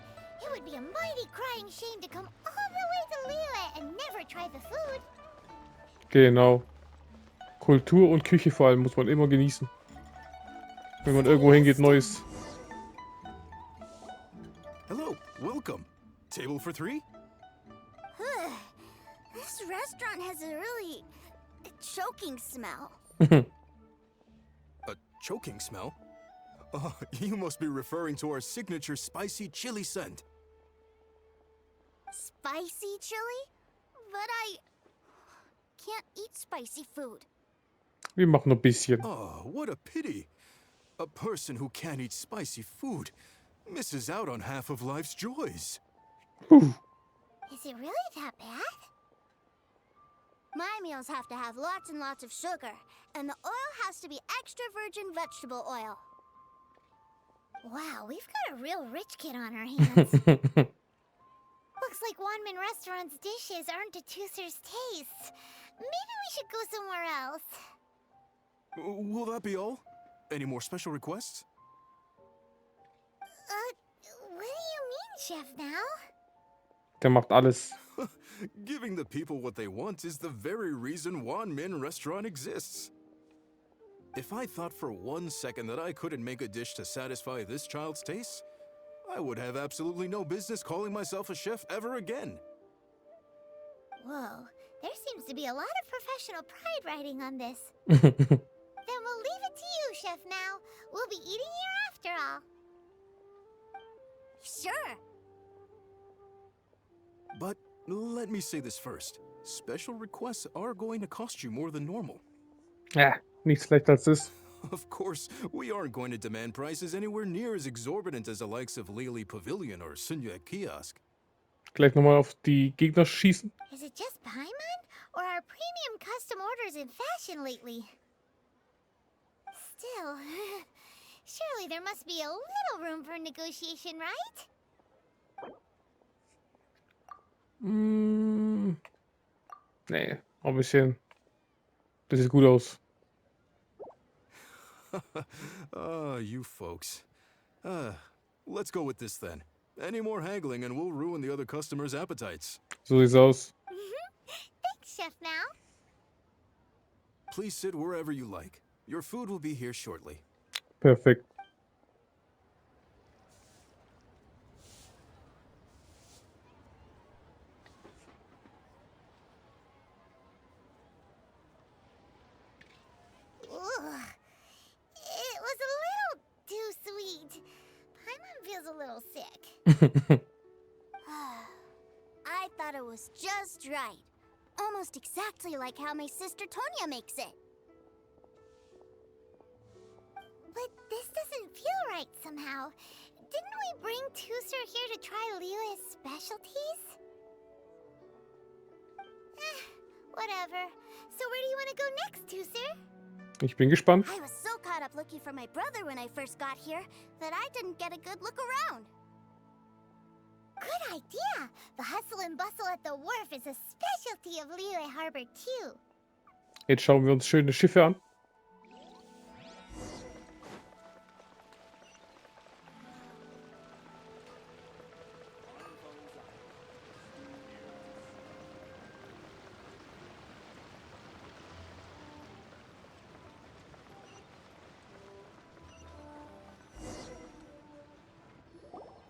[SPEAKER 2] It would be a mighty crying shame to come all the way to Lille and never try the food.
[SPEAKER 1] Genau. Kultur und Küche vor allem muss man immer genießen. Wenn man irgendwo hingeht, Neues.
[SPEAKER 7] Hello, welcome. Table for 3?
[SPEAKER 2] This restaurant has a really choking smell.
[SPEAKER 7] A choking smell? Oh, you must be referring to our signature spicy chili scent.
[SPEAKER 2] Spicy chili? But I can't eat spicy food.
[SPEAKER 1] Wir machen ein bisschen.
[SPEAKER 7] Oh, what a pity. A person who can't eat spicy food misses out on half of life's joys.
[SPEAKER 2] Is it really that bad? My meals have to have lots and lots of sugar, and the oil has to be extra virgin vegetable oil. Wow, we've got a real rich kid on our hands. Looks like Wanmin Restaurant's dishes aren't to Tooser's taste. Maybe we should go somewhere else.
[SPEAKER 7] Will that be all? Any more special requests?
[SPEAKER 2] What do you mean, Chef now?
[SPEAKER 1] Der macht alles.
[SPEAKER 7] Giving the people what they want is the very reason Wanmin Restaurant exists. If I thought for 1 second that I couldn't make a dish to satisfy this child's tastes, I would have absolutely no business calling myself a chef ever again.
[SPEAKER 2] Whoa, there seems to be a lot of professional pride riding on this. Then we'll leave it to you, Chef Now. We'll be eating here after all. Sure.
[SPEAKER 7] But let me say this first. Special requests are going to cost you more than normal.
[SPEAKER 1] Ja, nichts leichter als das.
[SPEAKER 7] Of course, we aren't going to demand prices anywhere near as exorbitant as the likes of Lily Pavilion or Sunya Kiosk.
[SPEAKER 1] Gleich nochmal auf die Gegner schießen.
[SPEAKER 2] Is it just Paimon, or are premium custom orders in fashion lately? Still, surely there must be a little room for negotiation, right?
[SPEAKER 1] Nee, auch ein bisschen. Das sieht gut aus.
[SPEAKER 7] You folks. Let's go with this then. Any more haggling and we'll ruin the other customers' appetites.
[SPEAKER 1] So sieht's aus.
[SPEAKER 2] Thanks, Chef Now.
[SPEAKER 7] Please sit wherever you like. Your food will be here shortly.
[SPEAKER 1] Perfekt.
[SPEAKER 2] Ugh. It was a little too sweet. Paimon feels a little sick. I thought it was just right. Almost exactly like how my sister Tonya makes it. But this doesn't feel right somehow. Didn't we bring Tooser here to try Liyue's specialties? Whatever. So where do you want to go next, Tooser?
[SPEAKER 1] Ich bin gespannt.
[SPEAKER 2] I was so caught up looking for my brother when I first got here that I didn't get a good look around. Good idea! The hustle and bustle at the wharf is a specialty of Liyue Harbor too.
[SPEAKER 1] Jetzt schauen wir uns schöne Schiffe an.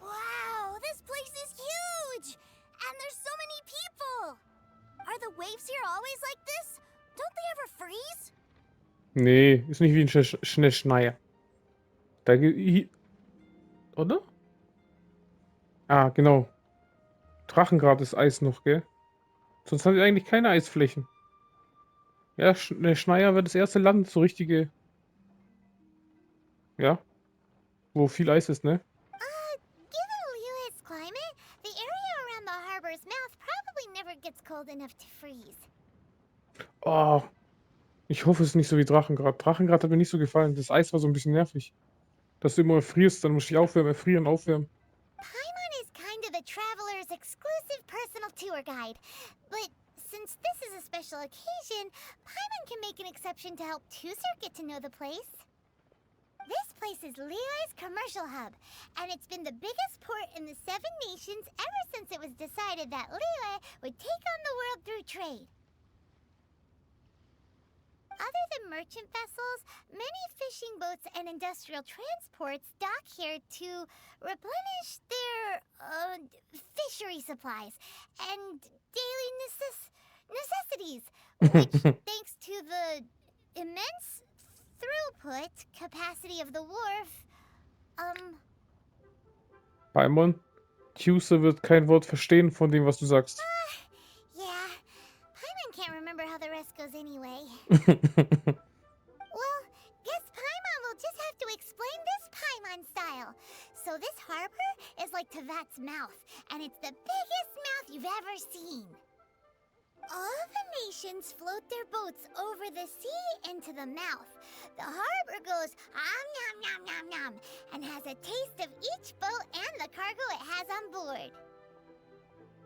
[SPEAKER 2] Wow, this place is huge! And there's so many people! Are the waves here always like this? Don't they ever freeze?
[SPEAKER 1] Nee, ist nicht wie ein Schneeschneier. Da oder? Ah, genau. Drachengrad ist Eis noch, gell? Sonst haben wir eigentlich keine Eisflächen. Ja, Schneier wird das erste Land, so richtige. Ja. Wo viel Eis ist, ne?
[SPEAKER 2] Given Liyue's climate, the area around the harbor's mouth probably never gets cold enough to freeze.
[SPEAKER 1] Oh. Ich hoffe, es ist nicht so wie Drachengrad. Drachengrad hat mir nicht so gefallen. Das Eis war so ein bisschen nervig. Dass du immer frierst, dann musst du dich aufwärmen, erfrieren, aufwärmen.
[SPEAKER 2] Paimon is kind of the traveler's exclusive personal tour guide. But since this is a special occasion, Paimon can make an exception to help Tooser get to know the place. This place is Liyue's commercial hub, and it's been the biggest port in the Seven Nations ever since it was decided that Liyue would take on the world through trade. Other than merchant vessels, many fishing boats and industrial transports dock here to replenish their fishery supplies and daily necessities, which, thanks to the immense throughput capacity of the wharf,
[SPEAKER 1] Paimon, Tuse wird kein Wort verstehen von dem, was du sagst.
[SPEAKER 2] Yeah, Paimon can't remember how the rest goes anyway. Well, guess Paimon will just have to explain this Paimon style. So this harbor is like Tevat's mouth, and it's the biggest mouth you've ever seen. All the nations float their boats over the sea into the mouth. The harbor goes nom nom nom nom and has a taste of each boat and the cargo it has on board.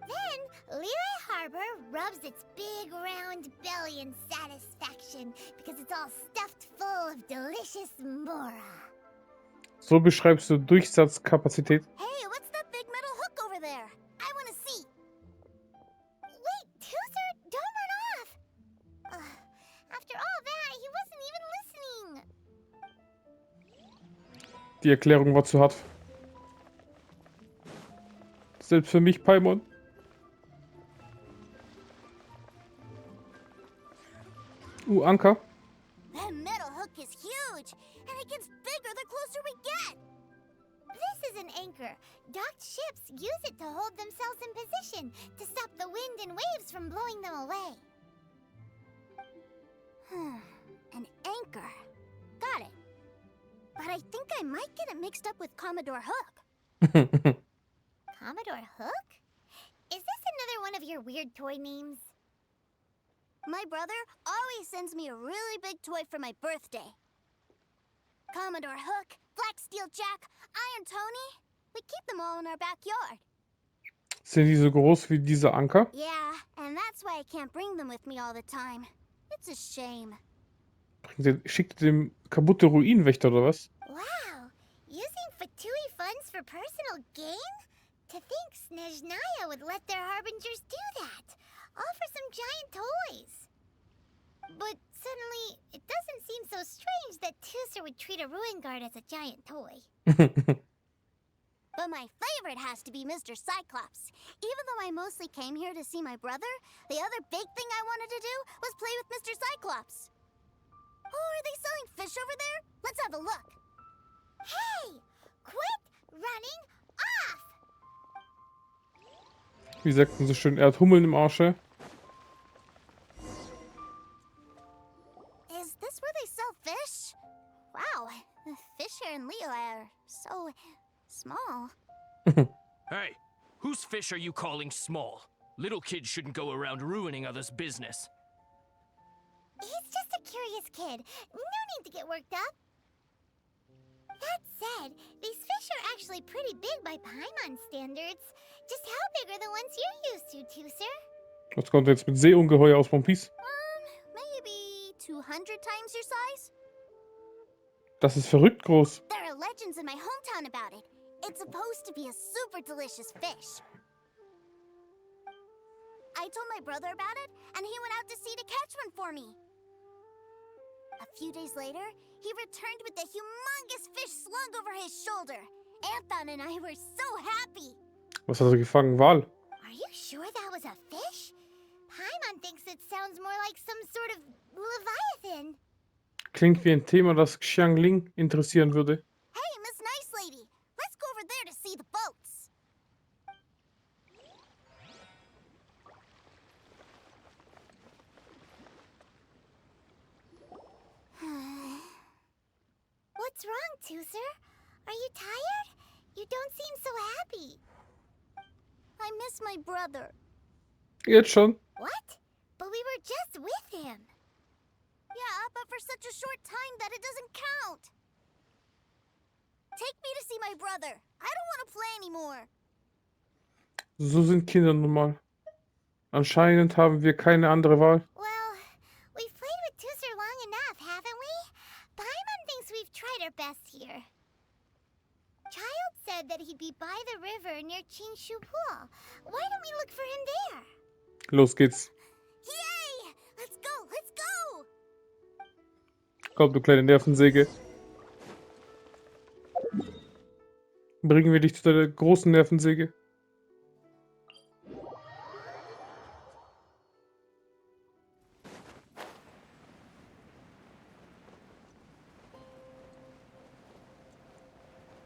[SPEAKER 2] Then Lehigh Harbor rubs its big round belly in satisfaction because it's all stuffed full of delicious mora.
[SPEAKER 1] So beschreibst du Durchsatzkapazität.
[SPEAKER 2] Hey, what's that big metal hook over there? I want to see. Wait, Tooser, don't run off. After all that, he wasn't even listening.
[SPEAKER 1] Die Erklärung war zu hart. Selbst für mich, Paimon. Anker.
[SPEAKER 2] That metal hook is huge, and it gets bigger the closer we get. This is an anchor. Docked ships use it to hold themselves in position to stop the wind and waves from blowing them away. An anchor. Got it. But I think I might get it mixed up with Commodore Hook. Commodore Hook? Is this another one of your weird toy names? My brother always sends me a really big toy for my birthday. Commodore Hook, Black Steel Jack, Iron Tony. We keep them all in our backyard.
[SPEAKER 1] Sind die so groß wie diese Anker?
[SPEAKER 2] Yeah, and that's why I can't bring them with me all the time. It's a shame.
[SPEAKER 1] Schickt dem kaputte Ruinenwächter oder was?
[SPEAKER 2] Wow, using Fatui funds for personal gain? To think Snezhnaya would let their harbingers do that. All for some giant toys. But suddenly, it doesn't seem so strange that Tooser would treat a ruin guard as a giant toy. But my favorite has to be Mr. Cyclops. Even though I mostly came here to see my brother, the other big thing I wanted to do was play with Mr. Cyclops. Oh, are they selling fish over there? Let's have a look. Hey! Quit running off!
[SPEAKER 1] Wie sagt man so schön, er hat Hummeln im Arsche.
[SPEAKER 2] Is this where they sell fish? Wow, the fish here in Leo are so small.
[SPEAKER 8] Hey, whose fish are you calling small? Little kids shouldn't go around ruining others' business.
[SPEAKER 2] He's just a curious kid. No need to get worked up. That said, these fish are actually pretty big by Paimon standards. Just how big are the ones you're used to, Tooser?
[SPEAKER 1] Was kommt jetzt mit Seeungeheuer aus One Piece?
[SPEAKER 2] Maybe 200 times your size?
[SPEAKER 1] Das ist verrückt groß.
[SPEAKER 2] There are legends in my hometown about it. It's supposed to be a super delicious fish. I told my brother about it, and he went out to sea to catch one for me. A few days later, he returned with a humongous fish slung over his shoulder. Anthon and I were so happy.
[SPEAKER 1] Was hat er gefangen? Wal.
[SPEAKER 2] Are you sure that was a fish? Paimon thinks it sounds more like some sort of leviathan.
[SPEAKER 1] Klingt wie ein Thema, das Xiangling interessieren würde.
[SPEAKER 2] Hey, Miss Nice Lady, let's go over there to see the boats. What's wrong, Tooser? Are you tired? You don't seem so happy. I miss my brother.
[SPEAKER 1] Jetzt schon?
[SPEAKER 2] What? But we were just with him. Yeah, but for such a short time that it doesn't count. Take me to see my brother. I don't want to play anymore.
[SPEAKER 1] So sind Kinder nun mal. Anscheinend haben wir keine andere Wahl.
[SPEAKER 2] Well, we've played with Tooser long enough, haven't we? Paimon thinks we've tried our best here. Child said that he'd be by the river near Chingshu Pool. Why don't we look for him there?
[SPEAKER 1] Los geht's.
[SPEAKER 2] Yay! Let's go! Let's go!
[SPEAKER 1] Komm, du kleine Nervensäge. Bringen wir dich zu der großen Nervensäge.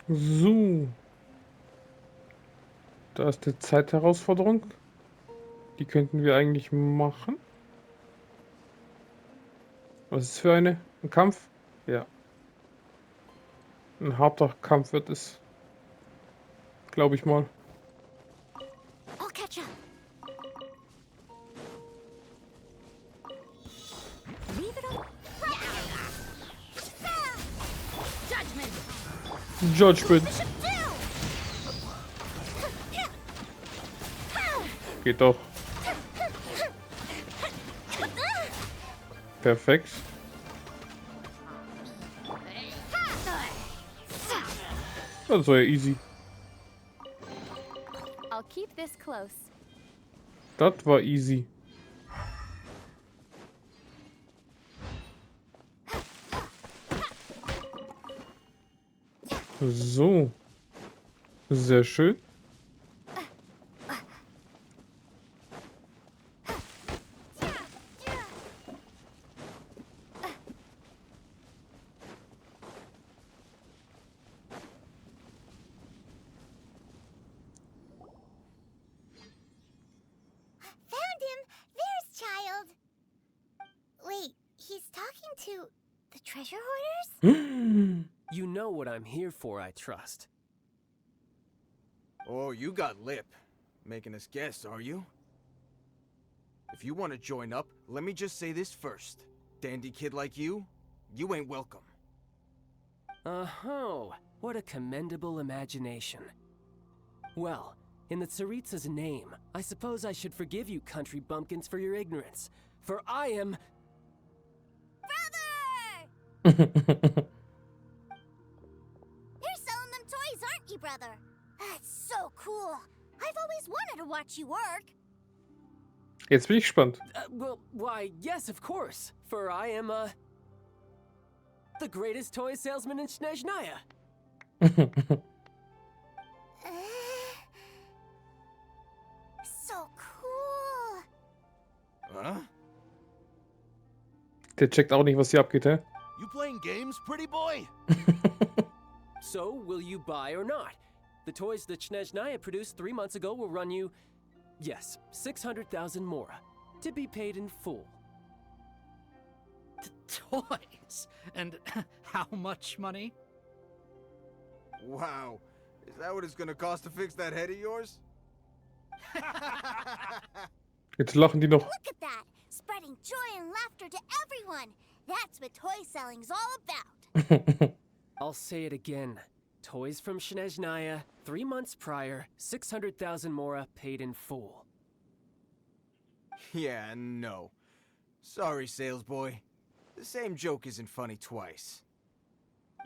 [SPEAKER 1] So. Da ist die Zeitherausforderung. Die könnten wir eigentlich machen. Was ist es für eine? Ein Kampf? Ja. Ein harter Kampf wird es. Glaube ich mal.
[SPEAKER 2] I'll catch up.
[SPEAKER 1] Judgment. Geht doch. Perfekt. Das war ja easy.
[SPEAKER 9] I'll keep this close.
[SPEAKER 1] Das war easy. So. Sehr schön.
[SPEAKER 2] Found him! There's Child! Wait, he's talking to the treasure hoarders?
[SPEAKER 5] You know what I'm here for, I trust.
[SPEAKER 3] Oh, you got lip. Making us guess, are you? If you want to join up, let me just say this first. Dandy kid like you ain't welcome.
[SPEAKER 5] Oh, what a commendable imagination. Well, in the Tsaritsa's name, I suppose I should forgive you country bumpkins for your ignorance. For I am...
[SPEAKER 2] Brother! You're selling them toys, aren't you, brother? That's so cool. I've always wanted to watch you work.
[SPEAKER 1] Jetzt bin ich gespannt.
[SPEAKER 5] Well, why, yes, of course. For I am, the greatest toy salesman in Snezhnaya.
[SPEAKER 2] So cool.
[SPEAKER 3] Huh?
[SPEAKER 1] Der checkt auch nicht, was hier abgeht, hä?
[SPEAKER 10] You playing games, pretty boy?
[SPEAKER 5] So, will you buy or not? The toys that Snezhnaya produced 3 months ago will run you, yes, 600,000 mora, to be paid in full.
[SPEAKER 10] Toys? And how much money?
[SPEAKER 3] Wow. Is that what it's gonna cost to fix that head of yours?
[SPEAKER 1] Jetzt lachen die noch.
[SPEAKER 2] Look at that! Spreading joy and laughter to everyone. That's what toy selling's all about.
[SPEAKER 5] I'll say it again. Toys from Snezhnaya, 3 months prior, 600,000 mora paid in full.
[SPEAKER 3] Yeah, no. Sorry, salesboy. The same joke isn't funny twice.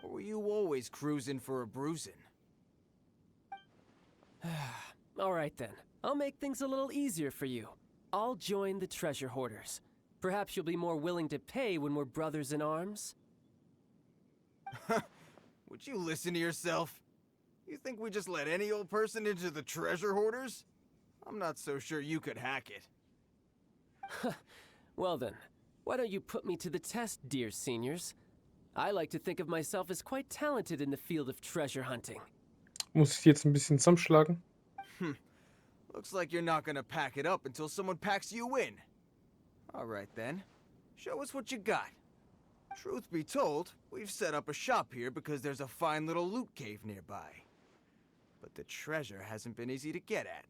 [SPEAKER 3] Or were you always cruising for a bruising?
[SPEAKER 5] Alright then, I'll make things a little easier for you. I'll join the treasure hoarders. Perhaps you'll be more willing to pay when we're brothers in arms?
[SPEAKER 3] Would you listen to yourself? You think we just let any old person into the treasure hoarders? I'm not so sure you could hack it.
[SPEAKER 5] Well then, why don't you put me to the test, dear seniors? I like to think of myself as quite talented in the field of treasure hunting.
[SPEAKER 1] Muss ich jetzt ein bisschen zusammenschlagen?
[SPEAKER 3] Looks like you're not gonna pack it up until someone packs you in. Alright then, show us what you got. Truth be told, we've set up a shop here because there's a fine little loot cave nearby. But the treasure hasn't been easy to get at.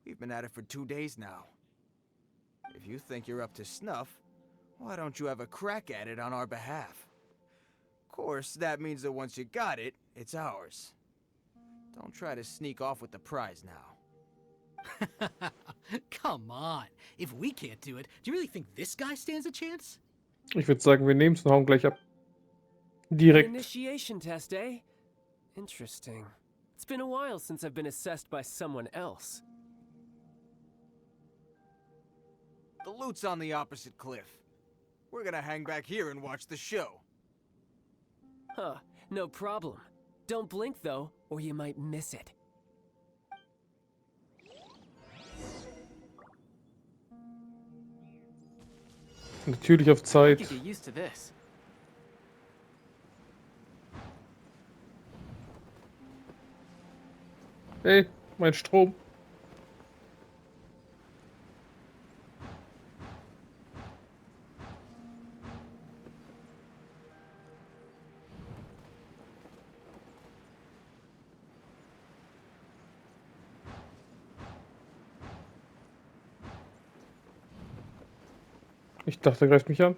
[SPEAKER 3] We've been at it for 2 days now. If you think you're up to snuff, why don't you have a crack at it on our behalf? Of course, that means that once you got it, it's ours. Don't try to sneak off with the prize now.
[SPEAKER 10] Come on. If we can't do it, do you really think this guy stands a chance?
[SPEAKER 1] Ich würde sagen, wir nehmen es und hauen gleich ab. Direkt.
[SPEAKER 5] Initiation test, eh? Interesting. It's been a while since I've been assessed by someone else.
[SPEAKER 3] The loot's on the opposite cliff. We're gonna hang back here and watch the show.
[SPEAKER 5] Huh, no problem. Don't blink though, or you might miss it.
[SPEAKER 1] Natürlich auf
[SPEAKER 5] I
[SPEAKER 1] Zeit.
[SPEAKER 5] could get used to this.
[SPEAKER 1] Hey, mein Strom. Ich dachte, er greift mich an.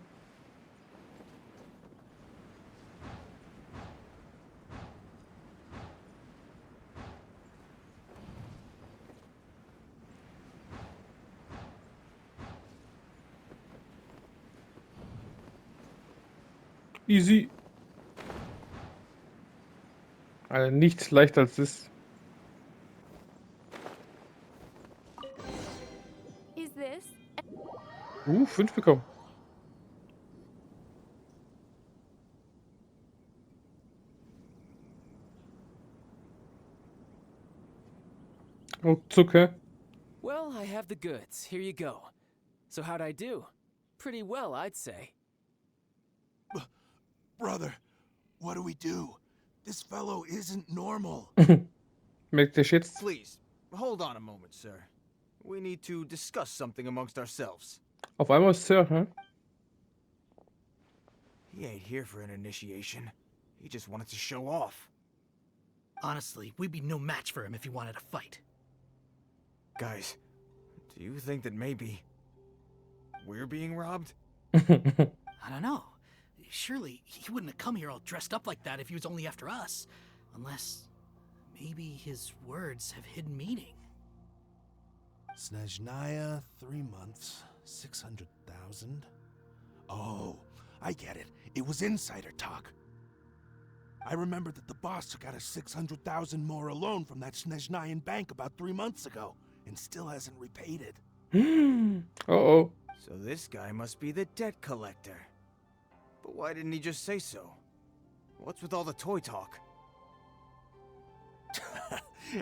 [SPEAKER 1] Easy. Also nichts leichter als das.
[SPEAKER 4] Is this?
[SPEAKER 1] 5 bekommen. Ruckzuck, hä?
[SPEAKER 5] Well, I have the goods. Here you go. So how'd I do? Pretty well, I'd say.
[SPEAKER 9] Brother, what do we do? This fellow isn't normal.
[SPEAKER 1] Merkt ihr jetzt?
[SPEAKER 3] Please, hold on a moment, sir. We need to discuss something amongst ourselves.
[SPEAKER 1] Auf einmal Sir, hä?
[SPEAKER 3] He ain't here for an initiation. He just wanted to show off.
[SPEAKER 10] Honestly, we'd be no match for him if he wanted to fight.
[SPEAKER 3] Guys, do you think that maybe we're being robbed?
[SPEAKER 10] I don't know. Surely he wouldn't have come here all dressed up like that if he was only after us. Unless maybe his words have hidden meaning.
[SPEAKER 9] Snezhnaya, 3 months, 600,000. Oh, I get it. It was insider talk. I remember that the boss took out a 600,000 more a loan from that Snezhnayan bank about 3 months ago, and still hasn't repaid it.
[SPEAKER 1] Oh.
[SPEAKER 3] So this guy must be the debt collector. But why didn't he just say so? What's with all the toy talk?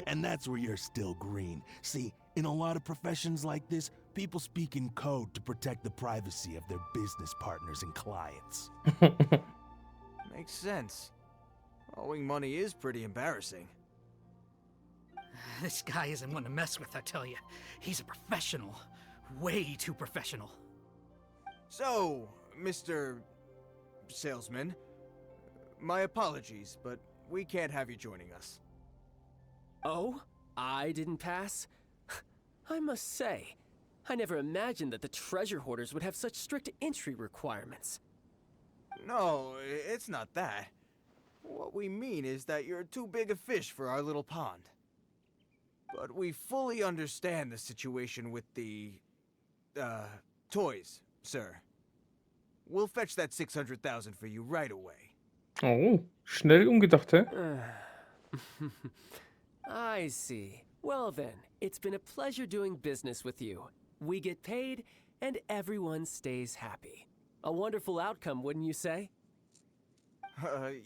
[SPEAKER 9] And that's where you're still green. See, in a lot of professions like this, people speak in code to protect the privacy of their business partners and clients.
[SPEAKER 3] Makes sense. Owing money is pretty embarrassing.
[SPEAKER 10] This guy isn't one to mess with, I tell you. He's a professional. Way too professional.
[SPEAKER 3] So, Mr. Salesman, my apologies, but we can't have you joining us.
[SPEAKER 5] Oh? I didn't pass? I must say, I never imagined that the treasure hoarders would have such strict entry requirements.
[SPEAKER 3] No, it's not that. What we mean is that you're too big a fish for our little pond. But we fully understand the situation with the, toys, sir. We'll fetch that 600,000 for you right away.
[SPEAKER 1] Oh, schnell umgedacht, hä?
[SPEAKER 5] I see. Well then, it's been a pleasure doing business with you. We get paid, and everyone stays happy. A wonderful outcome, wouldn't you say?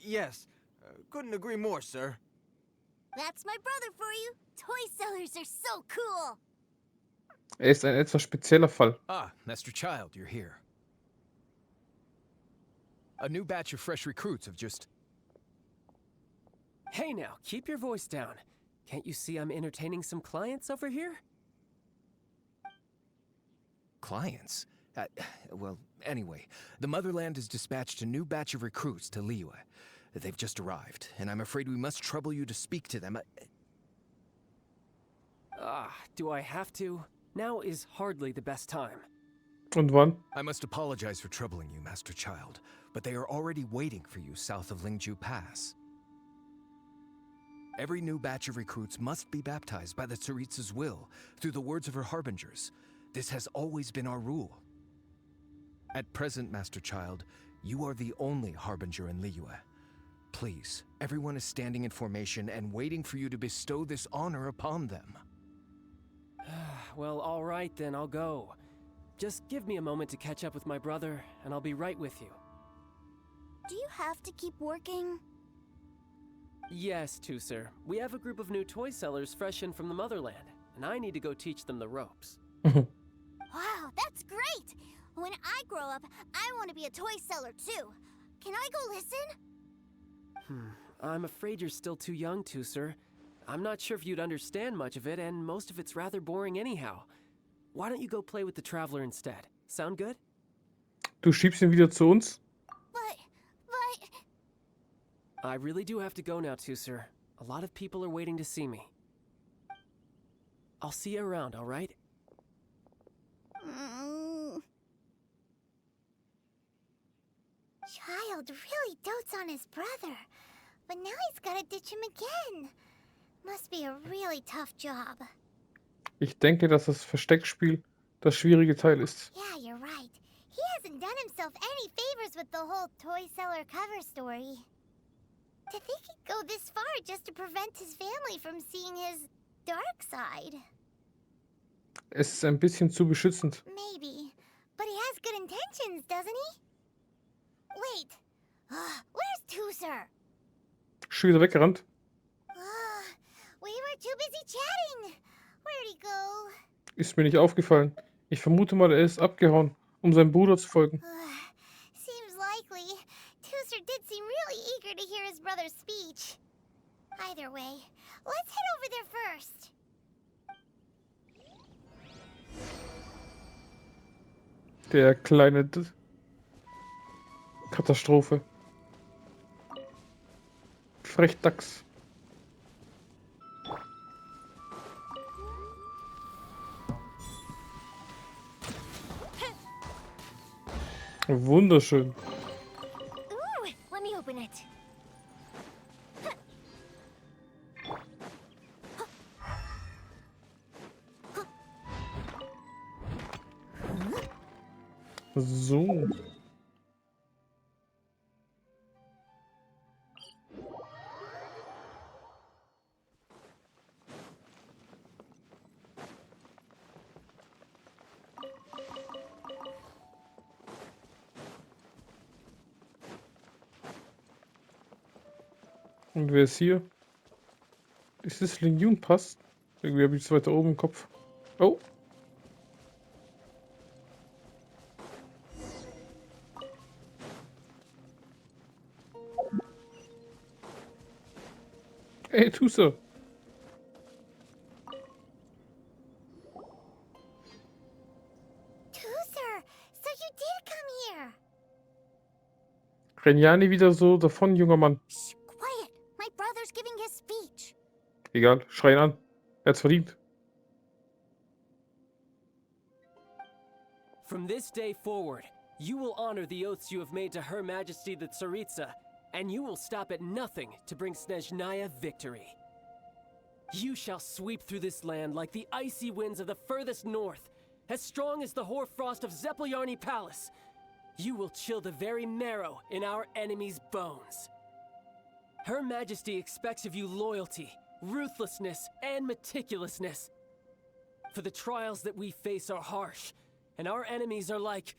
[SPEAKER 3] Yes. Couldn't agree more, sir.
[SPEAKER 2] That's my brother for you. Toy sellers are so cool.
[SPEAKER 1] Ist ein etwas spezieller Fall.
[SPEAKER 11] Ah, Master Child, you're here. A new batch of fresh recruits have just...
[SPEAKER 5] Hey now, keep your voice down. Can't you see I'm entertaining some clients over here?
[SPEAKER 11] Clients? Well, anyway, the Motherland has dispatched a new batch of recruits to Liyue. They've just arrived, and I'm afraid we must trouble you to speak to them.
[SPEAKER 5] Do I have to? Now is hardly the best time.
[SPEAKER 1] Und wann?
[SPEAKER 11] I must apologize for troubling you, Master Child, but they are already waiting for you south of Lingju Pass. Every new batch of recruits must be baptized by the Tsaritsa's will, through the words of her harbingers. This has always been our rule. At present, Master Child, you are the only harbinger in Liyue. Please, everyone is standing in formation and waiting for you to bestow this honor upon them.
[SPEAKER 5] Well, all right then, I'll go. Just give me a moment to catch up with my brother, and I'll be right with you.
[SPEAKER 2] Do you have to keep working?
[SPEAKER 5] Yes, Tusser. We have a group of new toy sellers fresh in from the Motherland, and I need to go teach them the ropes.
[SPEAKER 2] Wow, that's great! When I grow up, I want to be a toy seller too. Can I go listen?
[SPEAKER 5] I'm afraid you're still too young, Tusser. I'm not sure if you'd understand much of it, and most of it's rather boring anyhow. Why don't you go play with the Traveler instead? Sound good?
[SPEAKER 1] Du schiebst ihn wieder zu uns?
[SPEAKER 2] But...
[SPEAKER 5] I really do have to go now, Tusser. A lot of people are waiting to see me. I'll see you around, all right?
[SPEAKER 2] Child really dotes on his brother. But now he's gotta ditch him again. Must be a really tough job.
[SPEAKER 1] Ich denke, dass das Versteckspiel das schwierige Teil ist.
[SPEAKER 2] Yeah, you're right. He hasn't done himself any favors with the whole toy seller cover story. To think he'd go this far just to prevent his family from seeing his dark side.
[SPEAKER 1] Es ist ein bisschen zu beschützend.
[SPEAKER 2] Maybe. But he has good intentions, doesn't he? Wait. Where's Tooser?
[SPEAKER 1] Schon wieder weggerannt.
[SPEAKER 2] We were too busy chatting. Where'd he go?
[SPEAKER 1] Ist mir nicht aufgefallen. Ich vermute mal, er ist abgehauen, um seinem Bruder zu folgen.
[SPEAKER 2] Seems likely. Tooser did seem really eager to hear his brother's speech. Either way, let's head over there first.
[SPEAKER 1] Der kleine Katastrophe. Frechdachs. Wunderschön.
[SPEAKER 2] Ooh, let me open it.
[SPEAKER 1] So. Und wer ist hier? Ist das Jungen Pass? Irgendwie habe ich es weiter oben im Kopf. Oh. Hey, Tooser.
[SPEAKER 2] Tooser, so you did come here.
[SPEAKER 1] Renn ja nie wieder so davon, junger Mann.
[SPEAKER 2] Shh, quiet. My brother's giving his speech.
[SPEAKER 1] Egal, schrei ihn an. Er hat's verdient.
[SPEAKER 5] From this day forward, you will honor the oaths you have made to Her Majesty the Tsaritsa, and you will stop at nothing to bring Snezhnaya victory. You shall sweep through this land like the icy winds of the furthest north, as strong as the hoarfrost of Zepelyarny Palace. You will chill the very marrow in our enemies' bones. Her Majesty expects of you loyalty, ruthlessness, and meticulousness. For the trials that we face are harsh, and our enemies are like...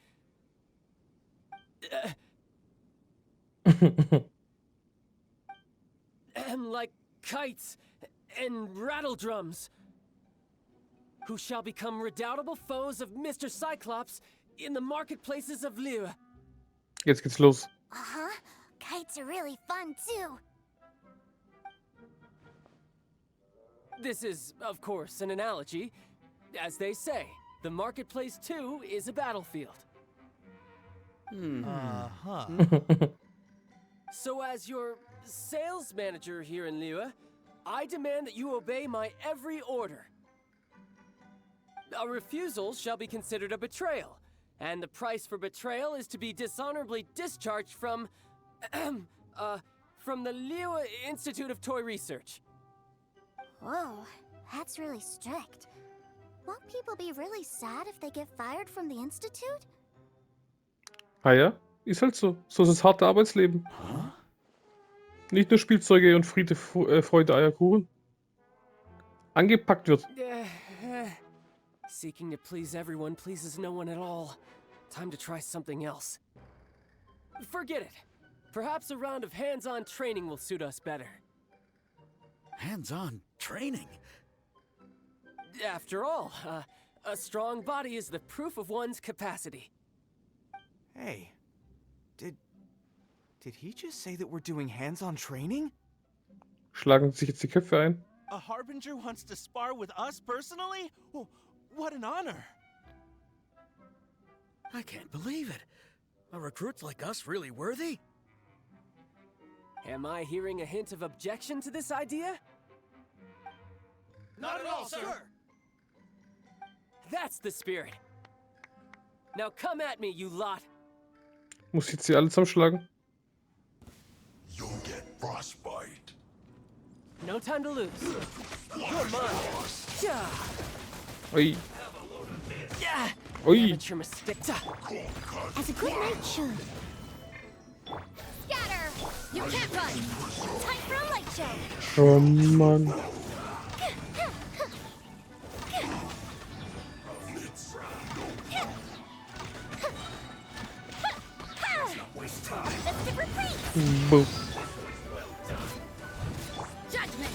[SPEAKER 5] like kites and rattledrums, who shall become redoubtable foes of Mr. Cyclops in the marketplaces of Liyue.
[SPEAKER 1] Jetzt geht's los.
[SPEAKER 2] Uh-huh. Kites are really fun, too.
[SPEAKER 5] This is, of course, an analogy. As they say, the marketplace too is a battlefield. So as your sales manager here in Liyue, I demand that you obey my every order. A refusal shall be considered a betrayal, and the price for betrayal is to be dishonorably discharged from the Liyue Institute of Toy Research.
[SPEAKER 2] Whoa, that's really strict. Won't people be really sad if they get fired from the Institute?
[SPEAKER 1] Ah ja, ist halt so. So ist das harte Arbeitsleben. Nicht nur Spielzeuge und Friede, Freude, Eierkuchen. Angepackt wird.
[SPEAKER 5] Seeking to please everyone pleases no one at all. Time to try something else. Forget it. Perhaps a round of hands-on training will suit us better.
[SPEAKER 10] Hands-on training?
[SPEAKER 5] After all, a strong body is the proof of one's capacity.
[SPEAKER 3] Hey, did he just say that we're doing hands-on training?
[SPEAKER 1] Schlagen sich jetzt die Köpfe ein.
[SPEAKER 9] A Harbinger wants to spar with us personally? Well, what an honor!
[SPEAKER 10] I can't believe it. Are recruits like us really worthy?
[SPEAKER 5] Am I hearing a hint of objection to this idea?
[SPEAKER 3] Not at all, sir!
[SPEAKER 5] That's the spirit. Now come at me, you lot.
[SPEAKER 1] Muss jetzt sie alle zusammenschlagen?
[SPEAKER 9] You'll get frostbite.
[SPEAKER 5] No time to lose. You're mine. Yeah.
[SPEAKER 1] Ui.
[SPEAKER 5] Yeah.
[SPEAKER 1] Ui.
[SPEAKER 5] Amateur mistake.
[SPEAKER 2] As a good knight should.
[SPEAKER 4] Scatter! You can't run!
[SPEAKER 2] Time for a light show.
[SPEAKER 1] Oh Mann.
[SPEAKER 2] Let's retreat.
[SPEAKER 1] Boom.
[SPEAKER 2] Judgment.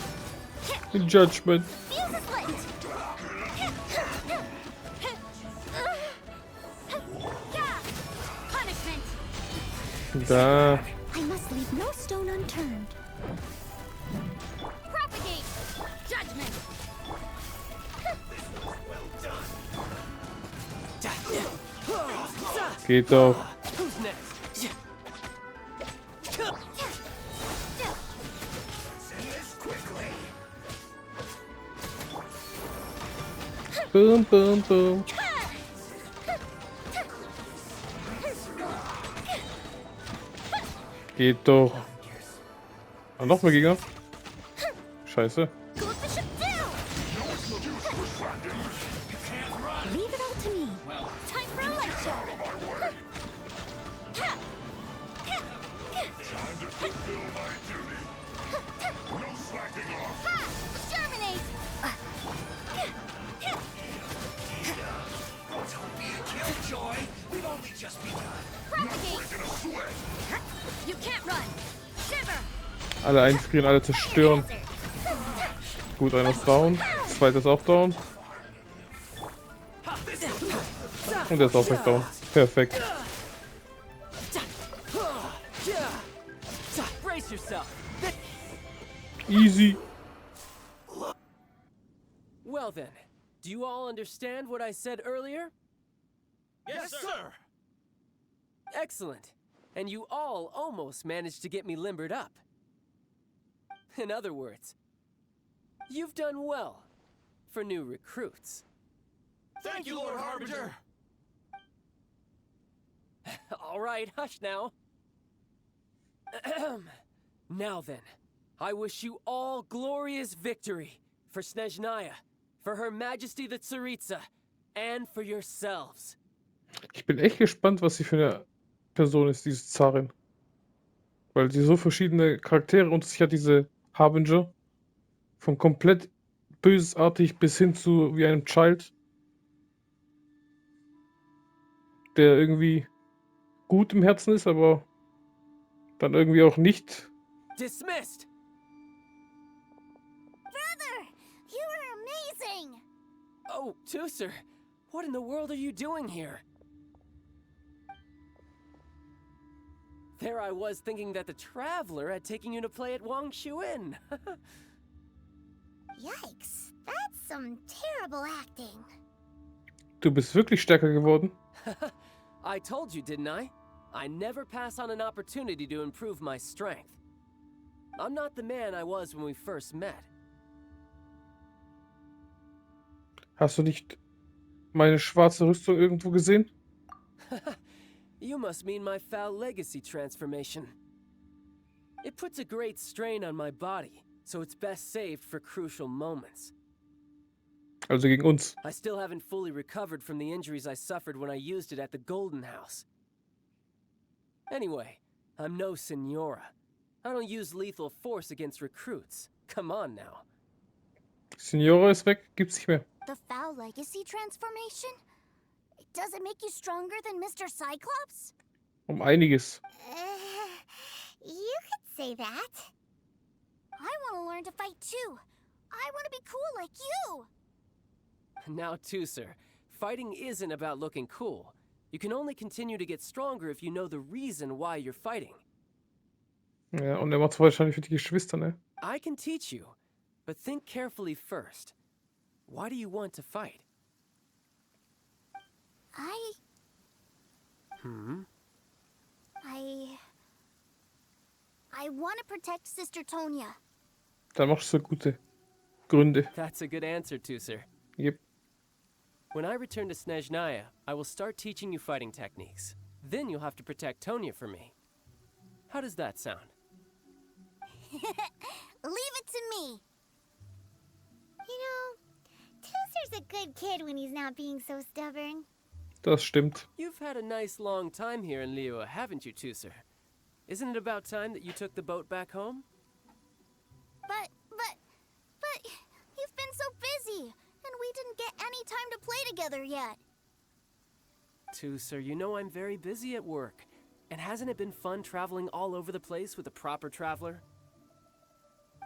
[SPEAKER 1] Judgment.
[SPEAKER 2] Fuse is lit. Yeah. Punishment.
[SPEAKER 1] Da.
[SPEAKER 2] I must leave no stone unturned. Propagate. Judgment.
[SPEAKER 1] Geht doch.
[SPEAKER 5] Who's next?
[SPEAKER 1] Boom, boom, boom. Geht doch. Ah, noch mehr Gegner? Scheiße.
[SPEAKER 2] Go Bishop down. Leave it all to me. Time for a light show. Exterminate. Propagate. You can't run. Shiver.
[SPEAKER 1] Alle einfrieren, alle zerstören. Gut, einer ist down. Zweiter ist auch down. Und der ist auch weg down. Perfekt.
[SPEAKER 5] Brace yourself.
[SPEAKER 1] Easy.
[SPEAKER 5] Well then, do you all understand what I said earlier?
[SPEAKER 7] Yes, sir!
[SPEAKER 5] Excellent. And you all almost managed to get me limbered up. In other words, you've done well for new recruits.
[SPEAKER 7] Thank you, Lord Harbinger!
[SPEAKER 5] All right, hush now. Now then, I wish you all glorious victory for Snezhnaya, for Her Majesty the Tsaritsa, and for yourselves.
[SPEAKER 1] Ich bin echt gespannt, was sie für eine Person ist, diese Zarin. Weil sie so verschiedene Charaktere unter sich hat, diese Harbinger. Von komplett bösartig bis hin zu wie einem Child. Der irgendwie gut im Herzen ist, aber dann irgendwie auch nicht.
[SPEAKER 5] Dismissed!
[SPEAKER 2] Brother, you are amazing.
[SPEAKER 5] Oh, Tusser, what in the world are you doing here? There I was thinking that the Traveler had taken you to play at Wang Shuin.
[SPEAKER 2] Yikes, that's some terrible acting.
[SPEAKER 1] Du bist wirklich stärker geworden.
[SPEAKER 5] I told you, didn't I? I never pass on an opportunity to improve my strength. I'm not the man I was when we first met.
[SPEAKER 1] Hast du nicht meine schwarze Rüstung irgendwo gesehen?
[SPEAKER 5] You must mean my foul legacy transformation. It puts a great strain on my body, so it's best saved for crucial moments.
[SPEAKER 1] Also gegen uns.
[SPEAKER 5] I still haven't fully recovered from the injuries I suffered when I used it at the Golden House. Anyway, I'm no Senora. I don't use lethal force against recruits. Come on now.
[SPEAKER 1] Signora ist weg, gibt's nicht mehr.
[SPEAKER 2] The foul legacy transformation? Does it make you stronger than Mr. Cyclops?
[SPEAKER 1] Einiges.
[SPEAKER 2] You could say that. I want to learn to fight too. I want to be cool like you.
[SPEAKER 5] Now, Tusser, fighting isn't about looking cool. You can only continue to get stronger if you know the reason why you're fighting.
[SPEAKER 1] Ja, und er macht's wahrscheinlich für die Geschwister, ne?
[SPEAKER 5] I can teach you, but think carefully first. Why do you want to fight?
[SPEAKER 2] I want to protect Sister Tonya.
[SPEAKER 1] Da machst du gute Gründe.
[SPEAKER 5] That's a good answer, Tusser.
[SPEAKER 1] Yep.
[SPEAKER 5] When I return to Snezhnaya, I will start teaching you fighting techniques. Then you'll have to protect Tonya for me. How does that sound?
[SPEAKER 2] Leave it to me. You know, Tusser's a good kid when he's not being so stubborn.
[SPEAKER 1] Das stimmt.
[SPEAKER 5] You've had a nice long time here in Liyue, haven't you, Tusser? Isn't it about time that you took the boat back home?
[SPEAKER 2] But you've been so busy, and we didn't get any time to play together yet.
[SPEAKER 5] Tusser, you know I'm very busy at work. And hasn't it been fun traveling all over the place with a proper traveler?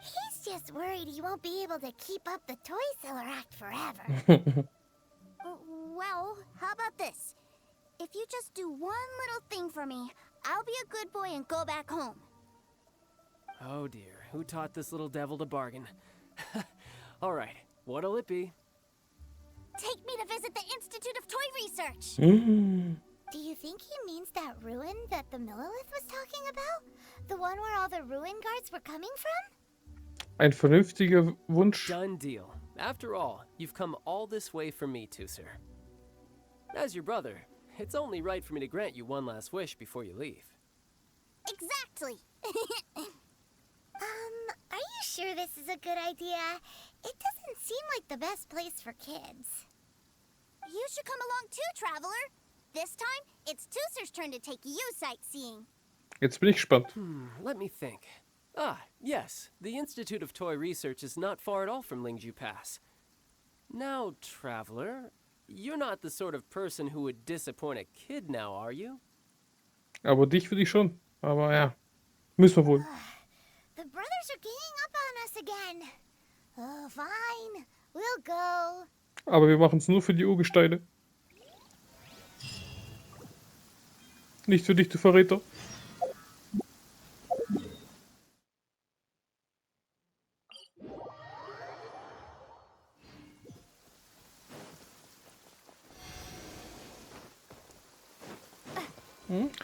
[SPEAKER 2] He's just worried he won't be able to keep up the toy seller act forever. Well, how about this? If you just do one little thing for me, I'll be a good boy and go back home.
[SPEAKER 5] Oh dear, who taught this little devil to bargain? Alright, what'll it be?
[SPEAKER 2] Take me to visit the Institute of Toy Research. Do you think he means that ruin that the Millilith was talking about? The one where all the ruin guards were coming from?
[SPEAKER 1] Ein vernünftiger Wunsch.
[SPEAKER 5] Done deal. After all, you've come all this way for me, Tusser. As your brother, it's only right for me to grant you one last wish before you leave.
[SPEAKER 2] Exactly. Are you sure this is a good idea? It doesn't seem like the best place for kids. You should come along too, Traveler. This time, it's Tusser's turn to take you sightseeing.
[SPEAKER 1] Jetzt bin ich gespannt.
[SPEAKER 5] Let me think. Ah, yes, the Institute of Toy Research is not far at all from Lingju Pass. Now, Traveler, you're not the sort of person who would disappoint a kid now, are you?
[SPEAKER 1] Aber dich will ich schon. Aber ja, müssen wir wohl.
[SPEAKER 2] The brothers are ganging up on us again. Oh, fine. We'll go.
[SPEAKER 1] Aber wir machen es nur für die Urgesteine. Nicht für dich, du Verräter.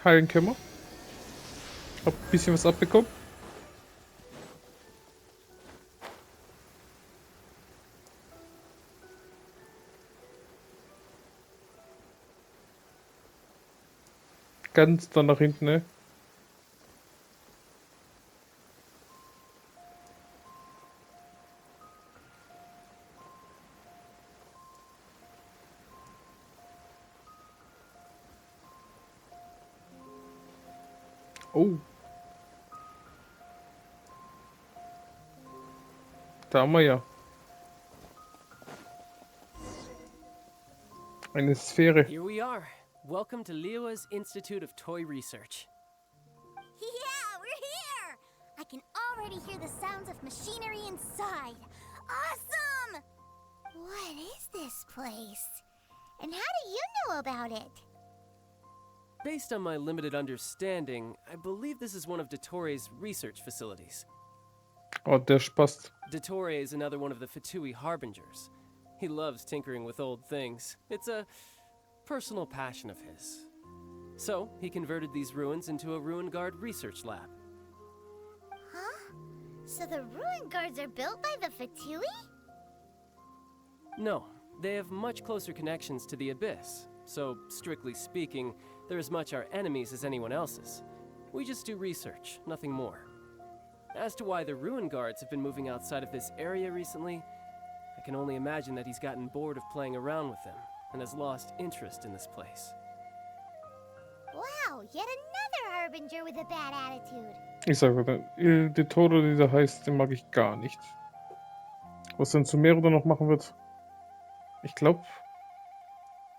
[SPEAKER 1] Heilen können wir. Hab ein bisschen was abbekommen. Ganz dann nach hinten, ne? Oh. Da haben wir ja. Eine Sphäre.
[SPEAKER 5] Here we are. Welcome to Liyue's Institute of Toy Research.
[SPEAKER 2] Yeah, we're here! I can already hear the sounds of machinery inside. Awesome! What is this place? And how do you know about it?
[SPEAKER 5] Based on my limited understanding, I believe this is one of Dottoro's research facilities.
[SPEAKER 1] Oh, der passt.
[SPEAKER 5] Dottore is another one of the Fatui Harbingers. He loves tinkering with old things. It's a personal passion of his. So, he converted these ruins into a Ruin Guard research lab.
[SPEAKER 2] Huh? So the ruin guards are built by the Fatui?
[SPEAKER 5] No, they have much closer connections to the Abyss. So, strictly speaking, they're as much our enemies as anyone else's. We just do research, nothing more. As to why the Ruin Guards have been moving outside of this area recently, I can only imagine that he's gotten bored of playing around with them and has lost interest in this place.
[SPEAKER 2] Wow, yet another harbinger with a bad attitude.
[SPEAKER 1] Ich sag mal, der Tode, dieser heißt, den mag ich gar nicht. Was denn Sumeru noch machen wird? Ich glaube,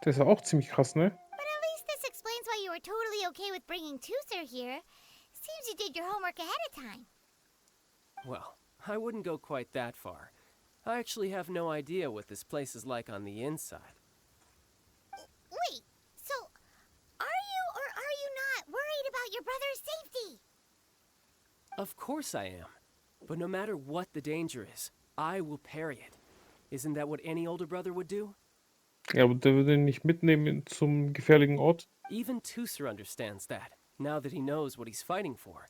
[SPEAKER 1] der ist ja auch ziemlich krass, ne?
[SPEAKER 2] But at least this explains why you were totally okay with bringing Tusser here. Seems you did your homework ahead of time.
[SPEAKER 5] Well, I wouldn't go quite that far. I actually have no idea what this place is like on the inside.
[SPEAKER 2] Wait, so are you or are you not worried about your brother's safety?
[SPEAKER 5] Of course I am. But no matter what the danger is, I will parry it. Isn't that what any older brother would do?
[SPEAKER 1] Ja, aber der würde ihn nicht mitnehmen zum gefährlichen Ort.
[SPEAKER 5] Even Tusser understands that, now that he knows what he's fighting for.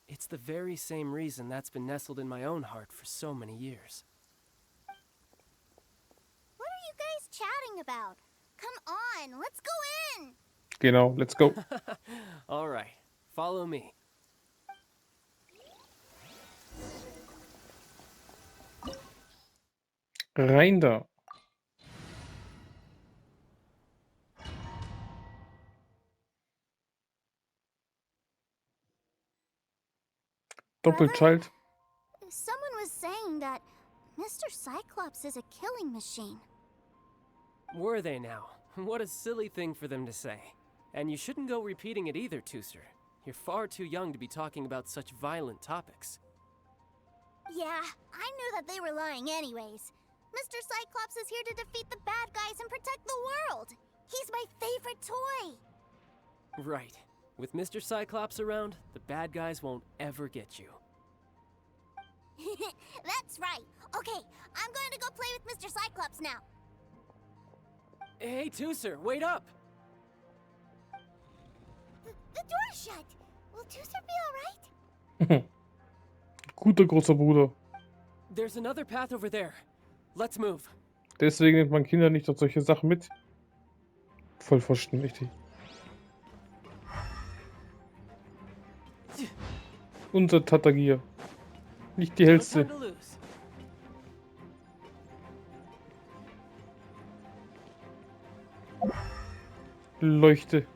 [SPEAKER 5] It's the very same reason that's been nestled in my own heart for so many years.
[SPEAKER 2] What are you guys chatting about? Come on, let's go in!
[SPEAKER 1] Genau, let's go.
[SPEAKER 5] All right, follow me.
[SPEAKER 1] Rein da. Doppelchild.
[SPEAKER 2] Someone was saying that Mr. Cyclops is a killing machine.
[SPEAKER 5] Were they now? What a silly thing for them to say. And you shouldn't go repeating it either, Tooser. You're far too young to be talking about such violent topics.
[SPEAKER 2] Yeah, I knew that they were lying anyways. Mr. Cyclops is here to defeat the bad guys and protect the world. He's my favorite toy.
[SPEAKER 5] Right. With Mr. Cyclops around, the bad guys won't ever get you.
[SPEAKER 2] That's right. Okay, I'm going to go play with Mr. Cyclops now.
[SPEAKER 5] Hey, Tooser, wait up!
[SPEAKER 2] The door's shut. Will Tooser be alright?
[SPEAKER 1] Guter großer Bruder.
[SPEAKER 5] There's another path over there. Let's move.
[SPEAKER 1] Deswegen nimmt man Kinder nicht auf solche Sachen mit. Voll verständlich. Unser Tartaglia. Nicht die
[SPEAKER 5] No
[SPEAKER 1] hellste.
[SPEAKER 5] time to lose.
[SPEAKER 1] Leuchte.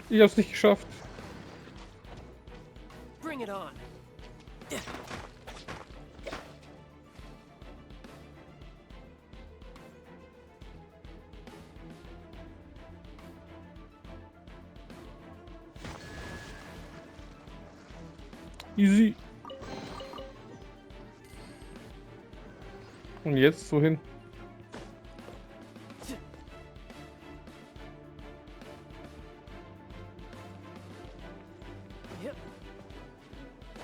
[SPEAKER 1] Ich hab's nicht geschafft.
[SPEAKER 5] Bring it on.
[SPEAKER 1] Easy. Und jetzt wohin?
[SPEAKER 5] Yep.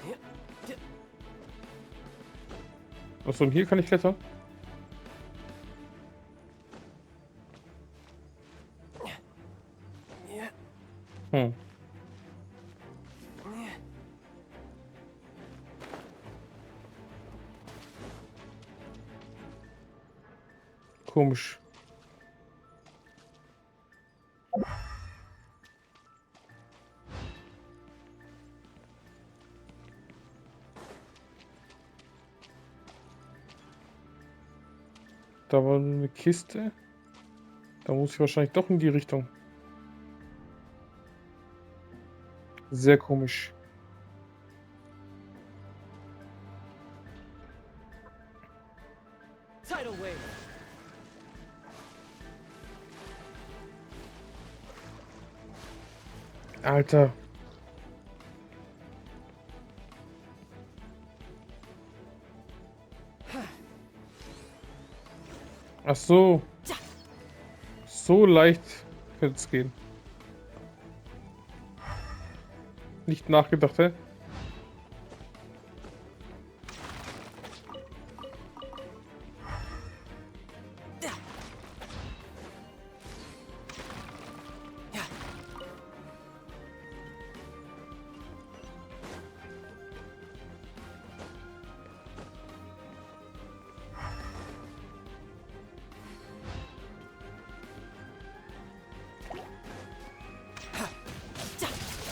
[SPEAKER 5] Yep. Yep.
[SPEAKER 1] Achso, und hier kann ich klettern?
[SPEAKER 5] Yeah.
[SPEAKER 1] Hm. Komisch. Da war eine Kiste. Da muss ich wahrscheinlich doch in die Richtung. Sehr komisch.
[SPEAKER 5] Tidal wave.
[SPEAKER 1] Alter. Ach so. So leicht könnte es gehen. Nicht nachgedacht, hä?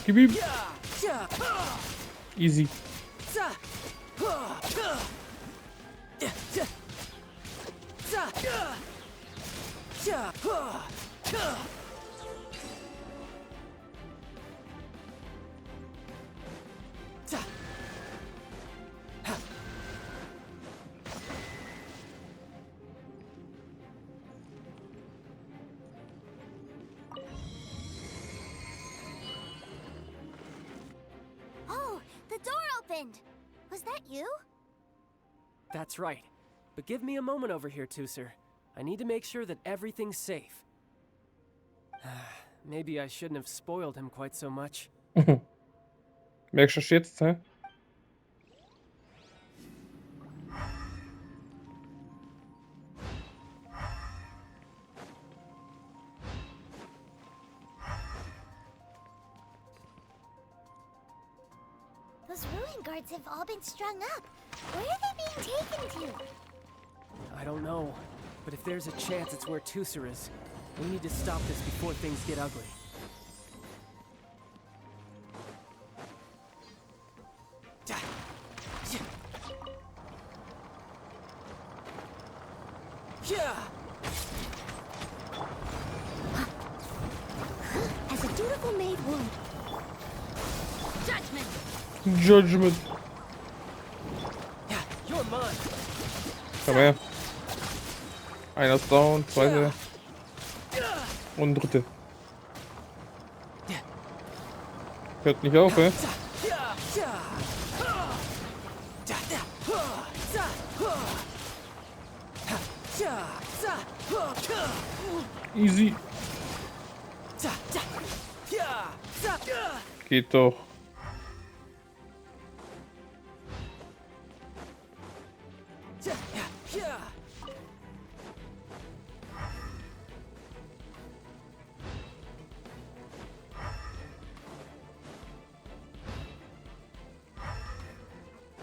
[SPEAKER 1] Gib ihm. Easy.
[SPEAKER 2] Oh, the door opened. Was that you?
[SPEAKER 5] That's right. But give me a moment over here, Tooser. I need to make sure that everything's safe. Maybe I shouldn't have spoiled him quite so much.
[SPEAKER 1] Merkst du das jetzt, hä?
[SPEAKER 2] Those ruin guards have all been strung up. Where are they being taken to?
[SPEAKER 5] I don't know, but if there's a chance it's where Tooser is, we need to stop this before things get ugly.
[SPEAKER 4] made wood. Judgment.
[SPEAKER 1] Judgment.
[SPEAKER 5] Yeah, you're mine.
[SPEAKER 1] Komm her. Einer ist down, zweite. Und dritte. Hört nicht auf, ey. Easy. Geht doch.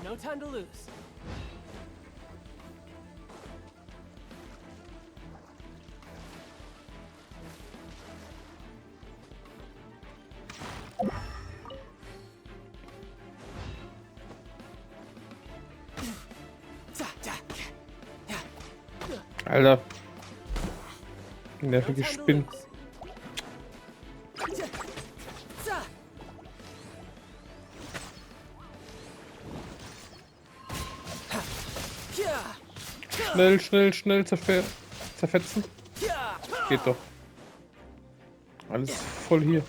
[SPEAKER 5] No time to lose.
[SPEAKER 1] Alter. Nervige Spinn. Schnell, schnell, schnell zerfetzen. Geht doch. Alles voll hier.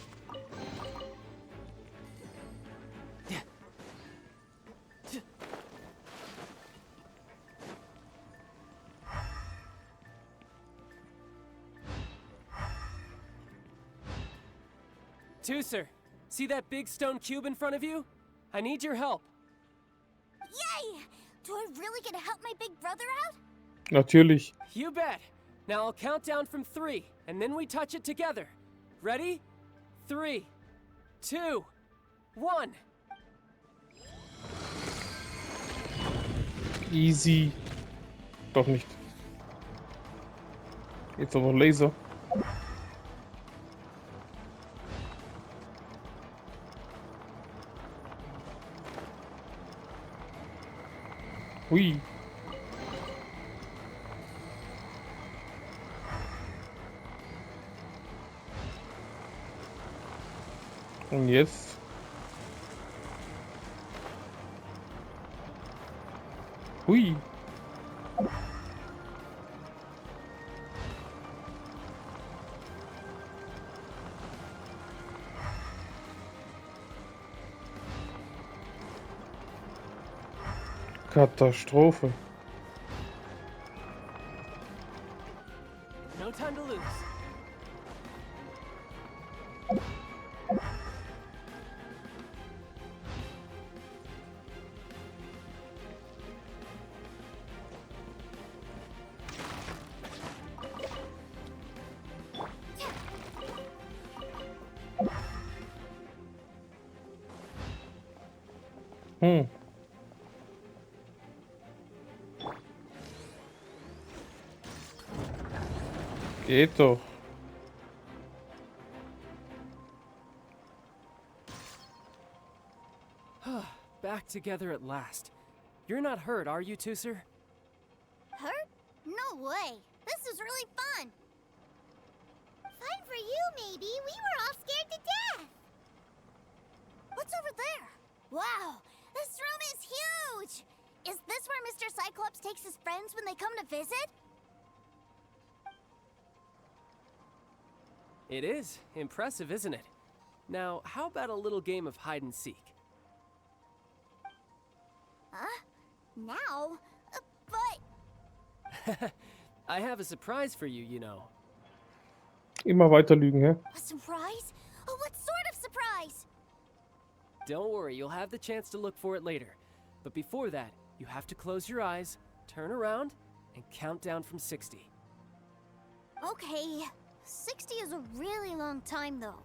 [SPEAKER 5] Tooser, see that big stone cube in front of you? I need your help.
[SPEAKER 2] Yay! Do I really get to help my big brother out?
[SPEAKER 1] Natürlich.
[SPEAKER 5] You bet. Now I'll count down from 3, and then we touch it together. Ready? 3, 2, 1.
[SPEAKER 1] Easy. Doch nicht. Jetzt aber Laser. Hui. Und jetzt? Hui. Katastrophe.
[SPEAKER 5] No time to lose.
[SPEAKER 1] Geht doch.
[SPEAKER 5] Back together at last. You're not hurt, are you, Tooser?
[SPEAKER 2] Hurt? No way. This is really fun. Fun for you, maybe. We were all scared to death. What's over there? Wow, this room is huge. Is this where Mr. Cyclops takes his friends when they come to visit?
[SPEAKER 5] It is. Impressive, isn't it? Now, how about a little game of hide and seek?
[SPEAKER 2] Huh? Now? But...
[SPEAKER 5] I have a surprise for you, you know.
[SPEAKER 1] Immer weiter lügen, hä?
[SPEAKER 2] A surprise? Oh, what sort of surprise?
[SPEAKER 5] Don't worry, you'll have the chance to look for it later. But before that, you have to close your eyes, turn around, and count down from 60.
[SPEAKER 2] Okay. 60 is a really long time, though.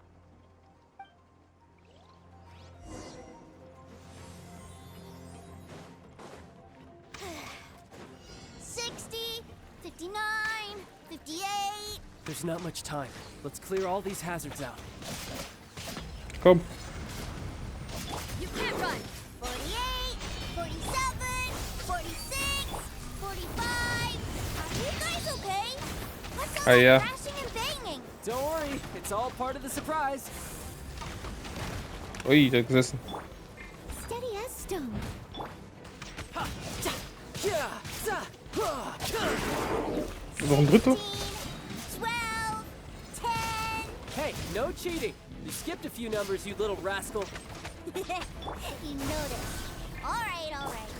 [SPEAKER 2] $60, $59, $58.
[SPEAKER 5] There's not much time. Let's clear all these hazards out.
[SPEAKER 1] Komm.
[SPEAKER 2] You can't run. 48, 47, 46, 45. Are you guys okay? What's all
[SPEAKER 1] Ah, ja.
[SPEAKER 2] that crashing and banging?
[SPEAKER 5] Don't worry, it's all part of the surprise.
[SPEAKER 1] Ui, der hat gesessen.
[SPEAKER 2] Steady as stone.
[SPEAKER 1] Noch ein dritter?
[SPEAKER 2] 12, 10.
[SPEAKER 5] Hey, no cheating! You skipped a few numbers, you little rascal.
[SPEAKER 2] You noticed. Alright, alright.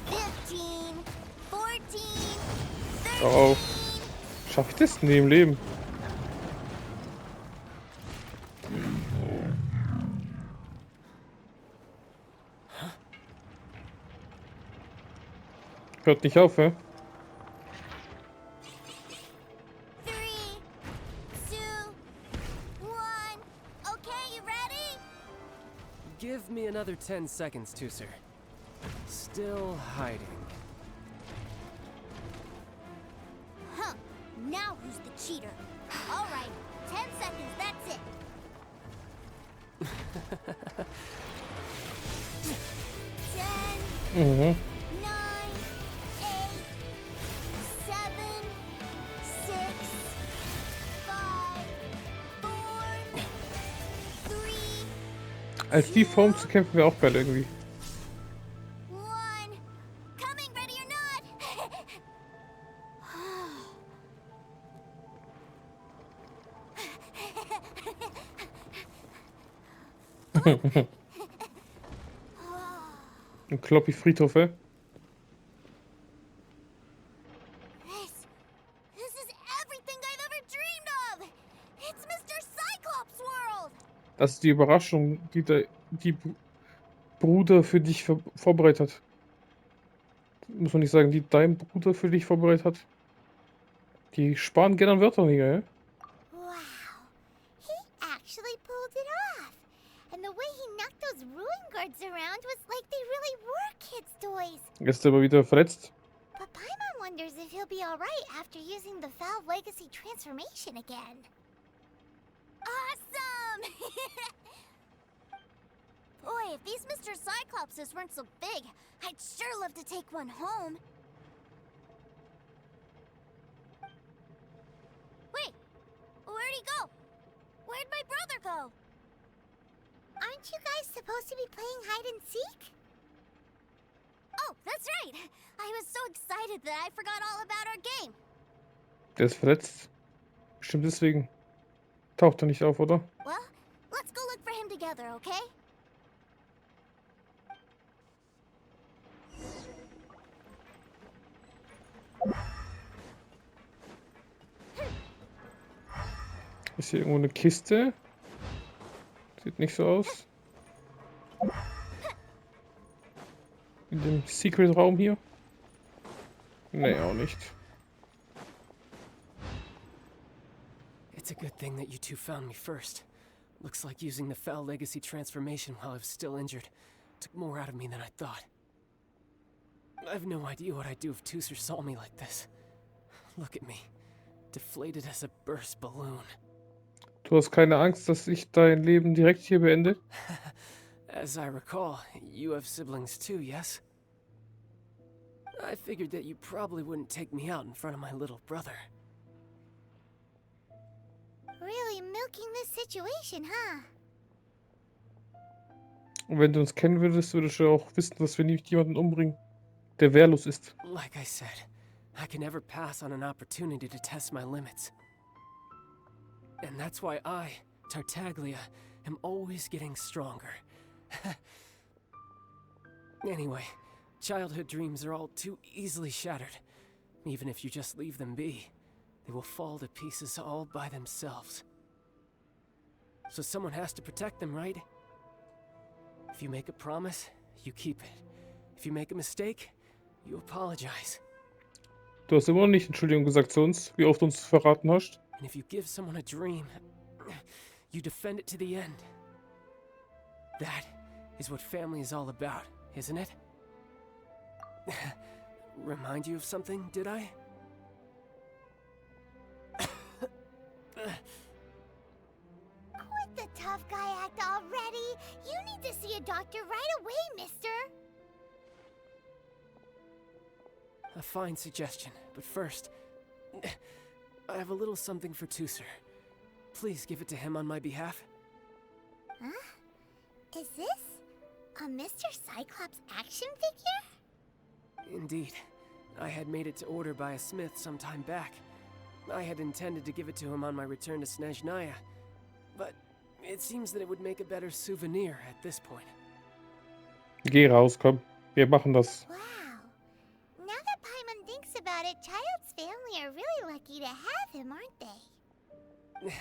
[SPEAKER 2] 15, 14, 13.
[SPEAKER 1] Oh. Schaff ich das nie im Leben? Hört nicht auf, hä?
[SPEAKER 2] 3, 2, 1. Okay, you ready?
[SPEAKER 5] Give me another 10 seconds, Tooser. Still hiding.
[SPEAKER 2] Huh. Now who's the cheater? Alright, 10 seconds, that's it. 10,
[SPEAKER 1] Mhm.
[SPEAKER 2] 9, 8, 7, 6, 5, 4, 3,
[SPEAKER 1] Als die Form zu kämpfen wäre auch geil irgendwie.
[SPEAKER 2] 1. Coming, ready or not?
[SPEAKER 1] Ein Kloppi-Friedhof, hä?
[SPEAKER 2] This is everything I've ever dreamed of. It's Mr. Cyclops' world.
[SPEAKER 1] Das ist die Überraschung, die Bruder für dich vorbereitet hat. Muss man nicht sagen, die dein Bruder für dich vorbereitet hat. Die sparen gerne an Wörtern hier, hä?
[SPEAKER 2] Wow. He actually pulled it off. And the way he knocked those ruin guards around was like they really were kids' toys.
[SPEAKER 1] Jetzt ist er aber wieder verletzt.
[SPEAKER 2] But Paimon wonders if he'll be alright after using the Valve Legacy transformation again. Awesome! Boy, if these Mr. Cyclopses weren't so big, I'd sure love to take one home. Wait, where'd he go? Where'd my brother go? Aren't you guys supposed to be playing hide and seek? Oh, that's right! I was so excited that I forgot all about our game.
[SPEAKER 1] Der ist verletzt. Bestimmt deswegen. Taucht er nicht auf, oder?
[SPEAKER 2] Well, let's go look for him together, okay?
[SPEAKER 1] Ist hier irgendwo eine Kiste? Sieht nicht so aus. In dem Secret-Raum hier? Nee, auch nicht.
[SPEAKER 5] It's a good thing that you two found me first. Looks like using the Foul Legacy transformation while I was still injured took more out of me than I thought. I have no idea what I'd do if Tooser saw me like this. Look at me, deflated as a burst balloon.
[SPEAKER 1] Du hast keine Angst, dass ich dein Leben direkt hier beende?
[SPEAKER 5] As I recall, you have siblings too, yes? I figured that you probably wouldn't take me out in front of my little brother.
[SPEAKER 2] Really milking this situation, huh?
[SPEAKER 1] Und wenn du uns kennen würdest, würdest du auch wissen, dass wir nicht jemanden umbringen, der wehrlos ist.
[SPEAKER 5] Like I said, I can never pass on an opportunity to test my limits. And that's why I, Tartaglia, am always getting stronger. Anyway, childhood dreams are all too easily shattered. Even if you just leave them be, they will fall to pieces all by themselves. So someone has to protect them, right? If you make a promise, you keep it. If you make a mistake, you apologize.
[SPEAKER 1] Du hast immer noch nicht Entschuldigung gesagt zu uns, wie oft du uns verraten hast.
[SPEAKER 5] And if you give someone a dream, you defend it to the end. That is what family is all about, isn't it? Remind you of something, did I?
[SPEAKER 2] Quit the tough guy act already. You need to see a doctor right away, mister.
[SPEAKER 5] A fine suggestion, but first, I have a little something for Tooser. Please give it to him on my behalf.
[SPEAKER 2] Huh? Is this a Mr. Cyclops action figure?
[SPEAKER 5] Indeed. I had made it to order by a smith some time back. I had intended to give it to him on my return to Snezhnaya, but it seems that it would make a better souvenir at this point.
[SPEAKER 1] Geh raus, komm. Wir machen das.
[SPEAKER 2] Wow. Now that Paimon thinks about it, Child's family are really lucky to have him, aren't they?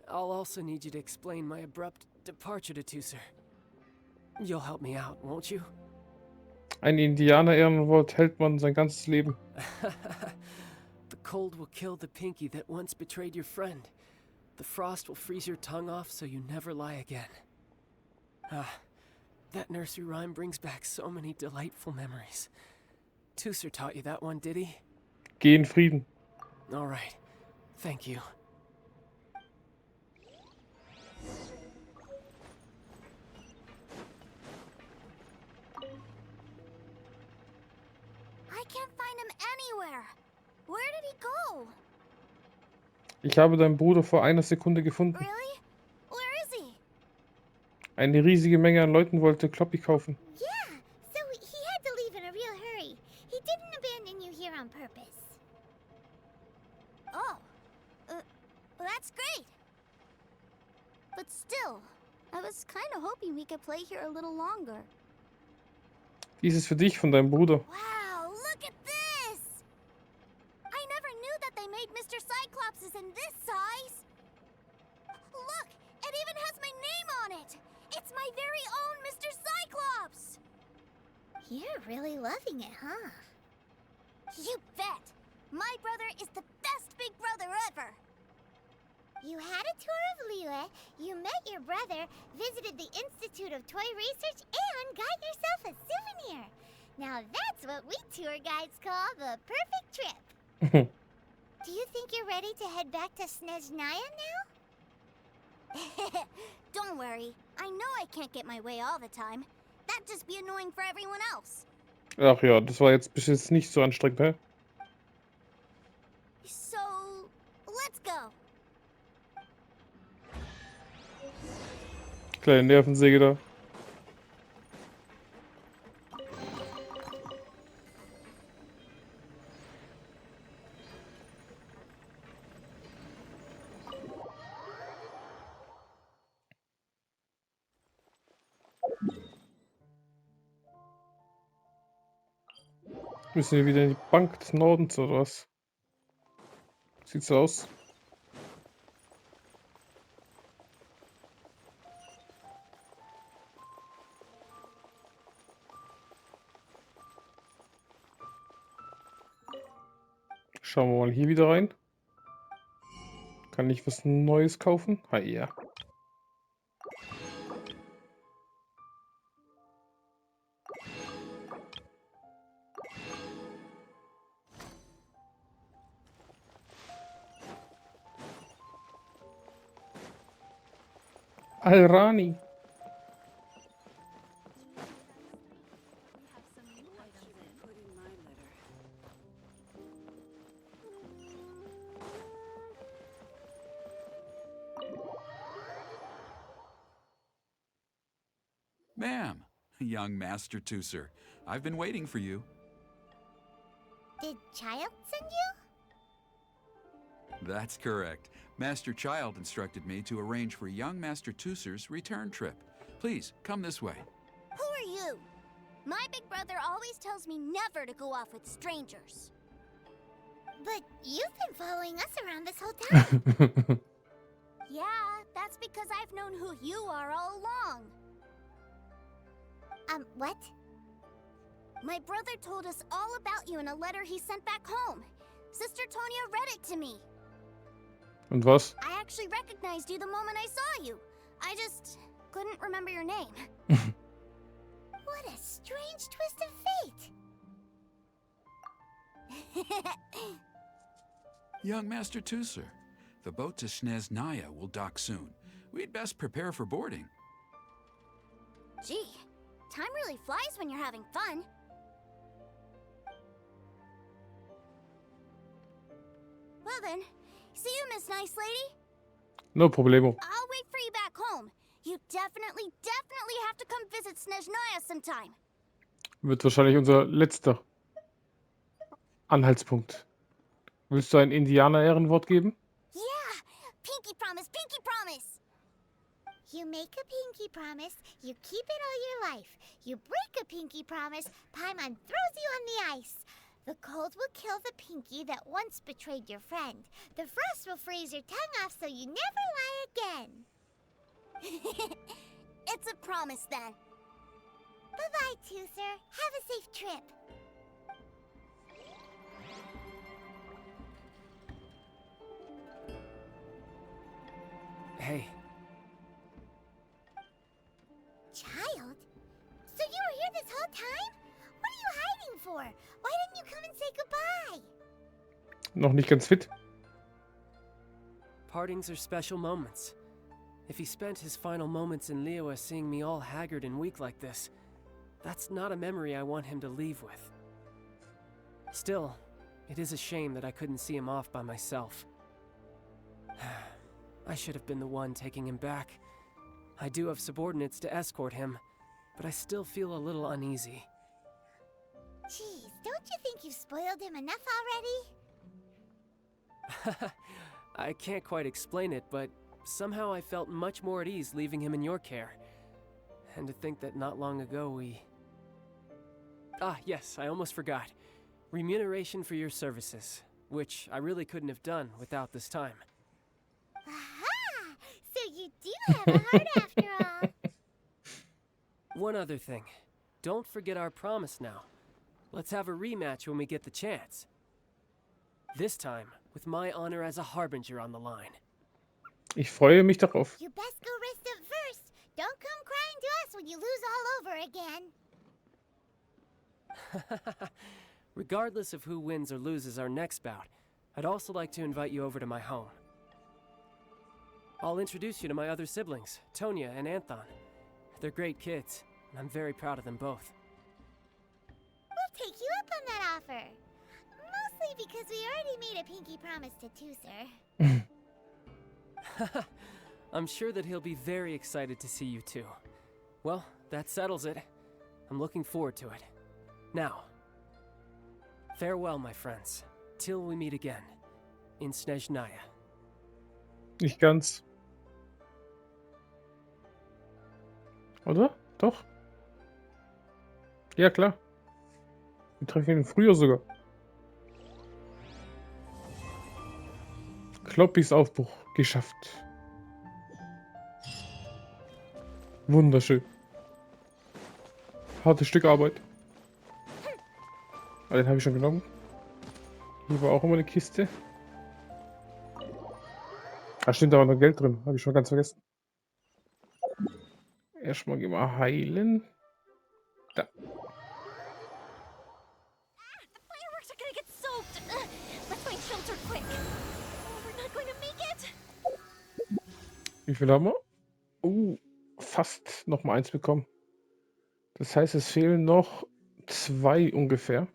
[SPEAKER 5] I'll also need you to explain my abrupt departure to Tusser. You'll help me out, won't you?
[SPEAKER 1] Ein Indianer-Ehrenwort hält man sein ganzes Leben.
[SPEAKER 5] The cold will kill the pinky that once betrayed your friend. The frost will freeze your tongue off so you never lie again. Ah, that nursery rhyme brings back so many delightful memories. Tusser taught you that one, did he?
[SPEAKER 1] Geh in Frieden.
[SPEAKER 5] All right. Thank you.
[SPEAKER 2] I can't find him anywhere. Where did he go?
[SPEAKER 1] Ich habe deinen Bruder vor einer Sekunde gefunden.
[SPEAKER 2] Really? Where is he?
[SPEAKER 1] Eine riesige Menge an Leuten wollte Kloppy kaufen.
[SPEAKER 2] Yeah, so he had to leave in a real hurry. He didn't abandon you here on purpose. Oh, that's great. But still, I was kind of hoping we could play here a little longer.
[SPEAKER 1] Dies ist für dich von deinem Bruder.
[SPEAKER 2] Wow, look at this! I never knew that they made Mr. Cyclopses in this size. Look, it even has my name on it. It's my very own Mr. Cyclops. You're really loving it, huh? You bet. My brother is the best big brother ever. You had a tour of Liyue, you met your brother, visited the Institute of Toy Research, and got yourself a souvenir. Now that's what we tour guides call the perfect trip. Do you think you're ready to head back to Snezhnaya now? Don't worry. I know I can't get my way all the time. That'd just be annoying for everyone else.
[SPEAKER 1] Ach ja, das war jetzt bis jetzt nicht so anstrengend, ne?
[SPEAKER 2] So, let's go.
[SPEAKER 1] Kleine Nervensäge da. Müssen wir wieder in die Bank des Nordens oder was? Sieht's so aus? Schauen wir mal hier wieder rein. Kann ich was Neues kaufen? Ah ja. Alrani.
[SPEAKER 12] Ma'am, young Master Tusser, I've been waiting for you.
[SPEAKER 2] Did Child send you?
[SPEAKER 12] That's correct. Master Child instructed me to arrange for young Master Tusser's return trip. Please, come this way.
[SPEAKER 2] Who are you? My big brother always tells me never to go off with strangers. But you've been following us around this whole time. Yeah, that's because I've known who you are all along. What? My brother told us all about you in a letter he sent back home. Sister Tonya read it to me.
[SPEAKER 1] Und was?
[SPEAKER 2] I actually recognized you the moment I saw you. I just couldn't remember your name. What a strange twist of fate.
[SPEAKER 12] Young Master Tusser, the boat to Snezhnaya will dock soon. We'd best prepare for boarding.
[SPEAKER 2] Gee, time really flies when you're having fun. Well then, see you, Miss Nice Lady.
[SPEAKER 1] No problemo.
[SPEAKER 2] I'll wait for you back home. You definitely have to come visit Snezhnaya sometime.
[SPEAKER 1] Wird wahrscheinlich unser letzter Anhaltspunkt. Willst du ein Indianer-Ehrenwort geben?
[SPEAKER 2] Yeah, pinky promise, pinky promise. You make a pinky promise, you keep it all your life. You break a pinky promise, Paimon throws you on the ice. The cold will kill the pinky that once betrayed your friend. The frost will freeze your tongue off so you never lie again. It's a promise then. Bye-bye, Tooser. Have a safe trip.
[SPEAKER 5] Hey,
[SPEAKER 2] Child? So you were here this whole time? What are you hiding for? Why didn't you come and say goodbye?
[SPEAKER 1] Noch nicht ganz fit.
[SPEAKER 5] partings are special moments. If he spent his final moments in Liyue seeing me all haggard and weak like this, that's not a memory I want him to leave with. Still, it is a shame that I couldn't see him off by myself. I should have been the one taking him back. I do have subordinates to escort him, but I still feel a little uneasy.
[SPEAKER 2] Geez, don't you think you've spoiled him enough already?
[SPEAKER 5] I can't quite explain it, but somehow I felt much more at ease leaving him in your care. And to think that not long ago we... Ah, yes, I almost forgot. Remuneration for your services, which I really couldn't have done without this time.
[SPEAKER 2] Aha! So you do have a heart after all.
[SPEAKER 5] One other thing. Don't forget our promise now. Let's have a rematch when we get the chance. This time, with my honor as a harbinger on the line.
[SPEAKER 1] Ich freue mich darauf.
[SPEAKER 2] You best go rest up first. Don't come crying to us when you lose all over again.
[SPEAKER 5] Regardless of who wins or loses our next bout, I'd also like to invite you over to my home. I'll introduce you to my other siblings, Tonya and Anthon. They're great kids, and I'm very proud of them both.
[SPEAKER 2] We'll take you up on that offer. Mostly because we already made a pinky promise to Tooser.
[SPEAKER 5] I'm sure that he'll be very excited to see you too. Well, that settles it. I'm looking forward to it. Now, farewell, my friends, till we meet again in Snezhnaya.
[SPEAKER 1] Nicht ganz. Oder? Doch? Ja, klar. Wir treffen ihn früher sogar. Kloppis Aufbruch geschafft. Wunderschön. Hartes Stück Arbeit. Aber den habe ich schon genommen. Hier war auch immer eine Kiste. Ah, stimmt, da war noch Geld drin. Habe ich schon ganz vergessen. Erstmal gehen wir heilen. Da.
[SPEAKER 4] The fireworks are gonna get soaked. Let's find shelter quick. We're not going to make it.
[SPEAKER 1] Wie viel haben wir? Fast noch mal 1 bekommen. Das heißt, es fehlen noch 2 ungefähr.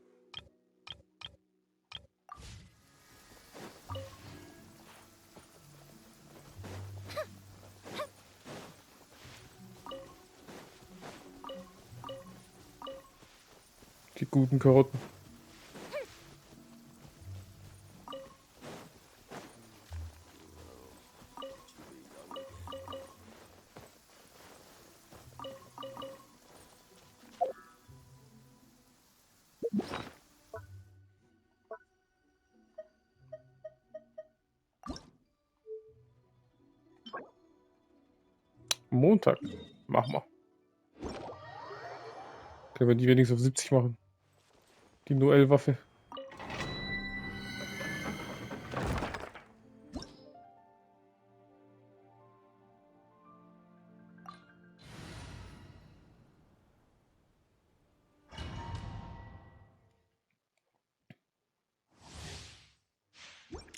[SPEAKER 1] Die guten Karotten. Montag. Machen wir. Können wir die wenigstens auf 70 machen. Die Noel-Waffe.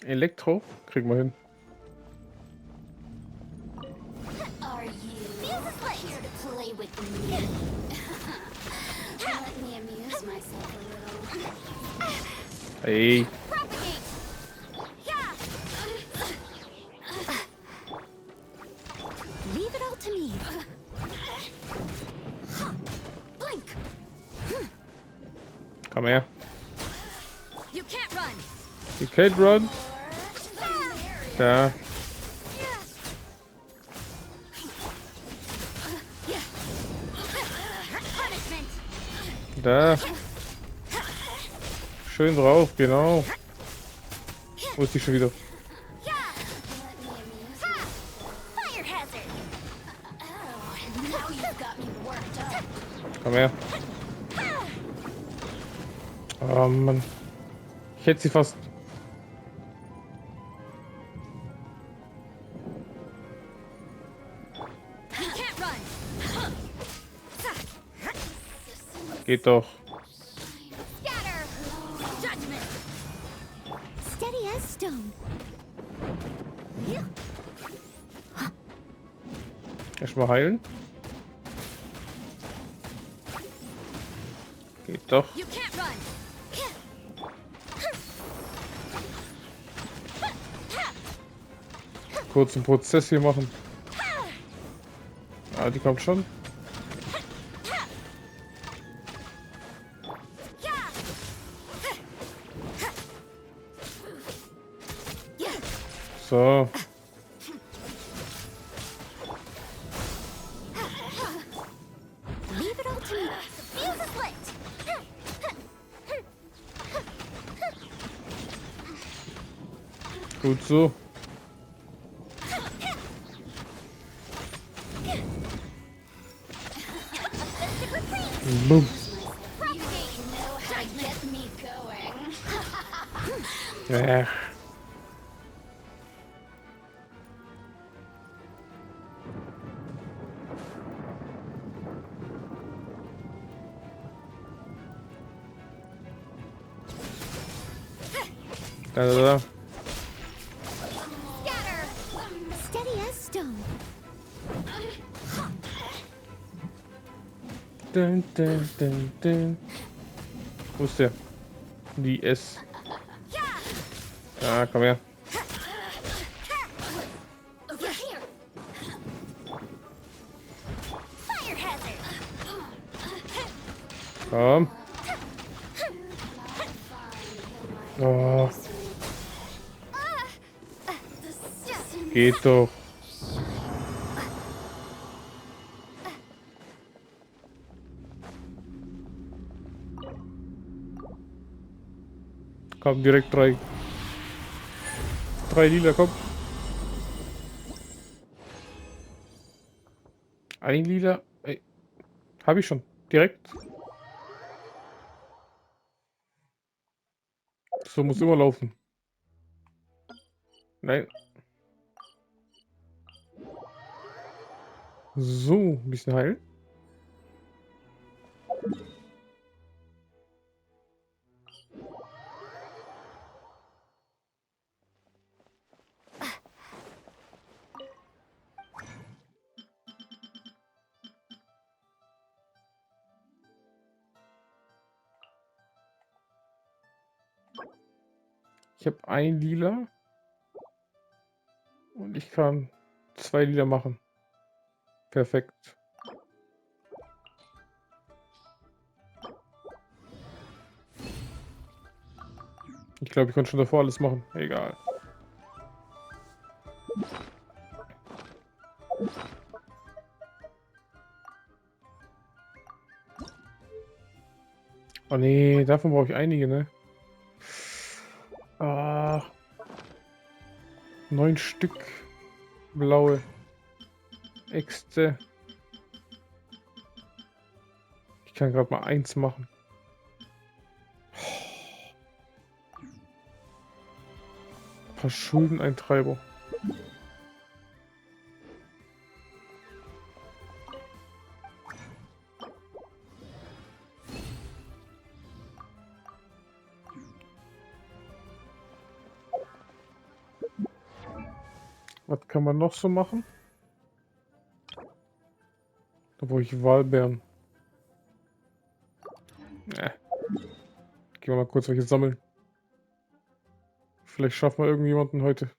[SPEAKER 1] Elektro kriegen wir hin.
[SPEAKER 2] Are you here to play with me? Let me amuse myself a little.
[SPEAKER 1] Hey.
[SPEAKER 2] Propagate! Yeah!
[SPEAKER 4] Leave it all to me.
[SPEAKER 1] Komm her.
[SPEAKER 2] You can't run.
[SPEAKER 1] You can't run. Da.
[SPEAKER 2] Punishment.
[SPEAKER 1] Da. Schön drauf, genau. Wo ist die schon wieder?
[SPEAKER 2] Fire hazard. Oh, now you've got me worked up.
[SPEAKER 1] Komm her. Oh Mann. Ich hätte sie fast.
[SPEAKER 2] You can't run.
[SPEAKER 1] Geht doch.
[SPEAKER 2] Scatter. Judgment. Steady as stone.
[SPEAKER 1] Erstmal heilen. Geht doch.
[SPEAKER 2] You can't run.
[SPEAKER 1] Kurzen Prozess hier machen. Ah, die kommt schon. So.
[SPEAKER 2] Leave it all to me. Fuse is lit.
[SPEAKER 1] Gut so. Boom. Ja. Da.
[SPEAKER 2] Scatter. Steady as stone.
[SPEAKER 1] Dun, dun, dun, dun. Wo ist der? Die S. Ah, komm her.
[SPEAKER 2] Over here. Fire hazard.
[SPEAKER 1] Komm. Oh, geht doch. Komm, direkt drei. Drei Lila, komm. Ein Lila. Ey. Hab ich schon. Direkt. So muss immer laufen. Nein. So, ein bisschen heilen. Ich habe ein Lila. Und ich kann 2 Lila machen. Perfekt. Ich glaube, ich konnte schon davor alles machen. Egal. Oh nee, davon brauche ich einige, ne? Ah. 9 Stück blaue Äxte. Ich kann gerade mal 1 machen. Ein paar Schuldeneintreiber. Was kann man noch so machen? Da brauche ich Walbeeren. Gehen wir mal kurz welche sammeln. Vielleicht schaffen wir irgendjemanden heute.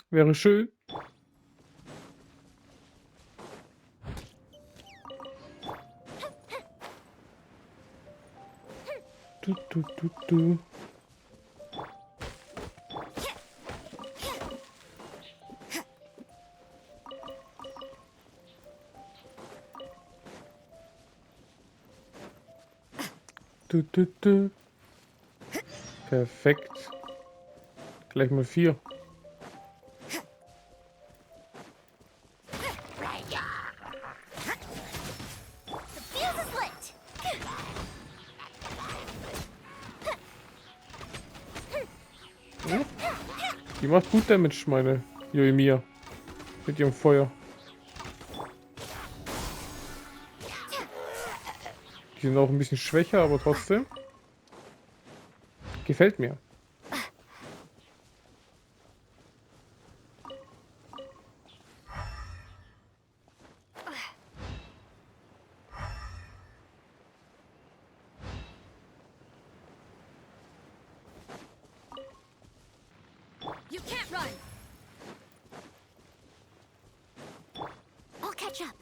[SPEAKER 1] Wäre schön. Du, du, du, du. Du, du, du. Perfekt. Gleich mal 4.
[SPEAKER 2] The fuse is lit.
[SPEAKER 1] Die macht gut Damage, meine Yoimiya. Mit ihrem Feuer. Die sind auch ein bisschen schwächer, aber trotzdem. Gefällt mir.
[SPEAKER 2] You can't run. I'll catch up.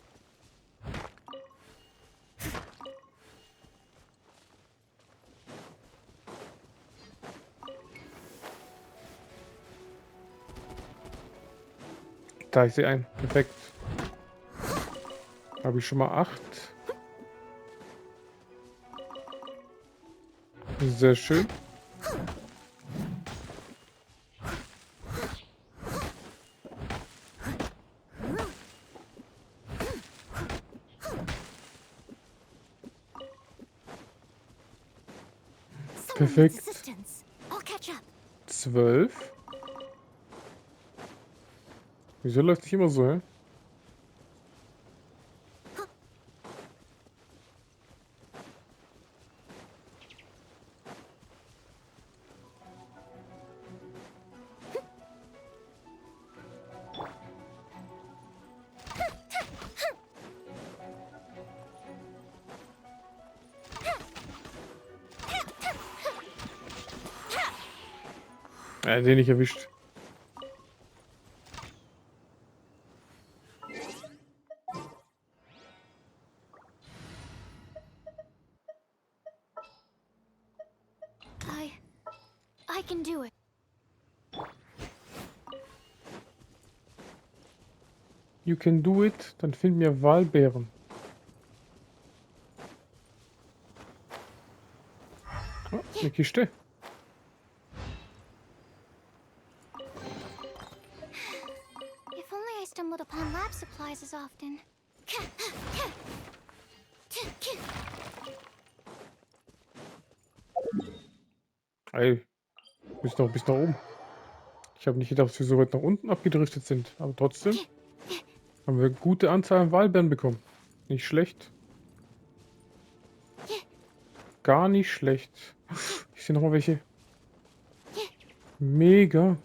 [SPEAKER 1] Da, ich sehe ein. Perfekt. Habe ich schon mal 8. Sehr schön. Perfekt. 12. Wieso läuft nicht immer so, hä? Den nicht erwischt.
[SPEAKER 2] I can do it.
[SPEAKER 1] You can do it. Dann finden wir Walbeeren. Oh, eine Kiste.
[SPEAKER 2] If only I stumbled upon lab supplies as often.
[SPEAKER 1] Ey, bis nach oben. Ich habe nicht gedacht, dass wir so weit nach unten abgedriftet sind. Aber trotzdem haben wir eine gute Anzahl an Walbeeren bekommen. Nicht schlecht. Gar nicht schlecht. Ich sehe noch mal welche. Mega.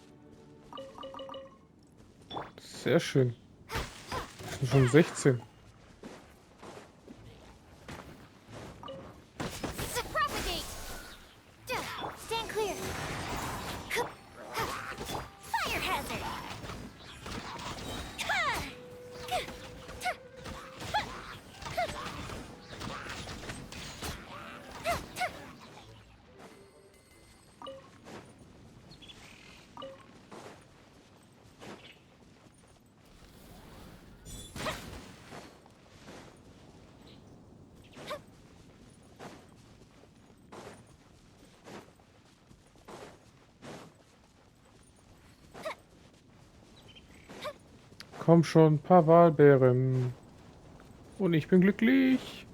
[SPEAKER 1] Sehr schön. Das sind schon 16.
[SPEAKER 2] Propagate! Stand clear. Fire hazard!
[SPEAKER 1] Komm schon, ein paar Walbeeren. Und ich bin glücklich.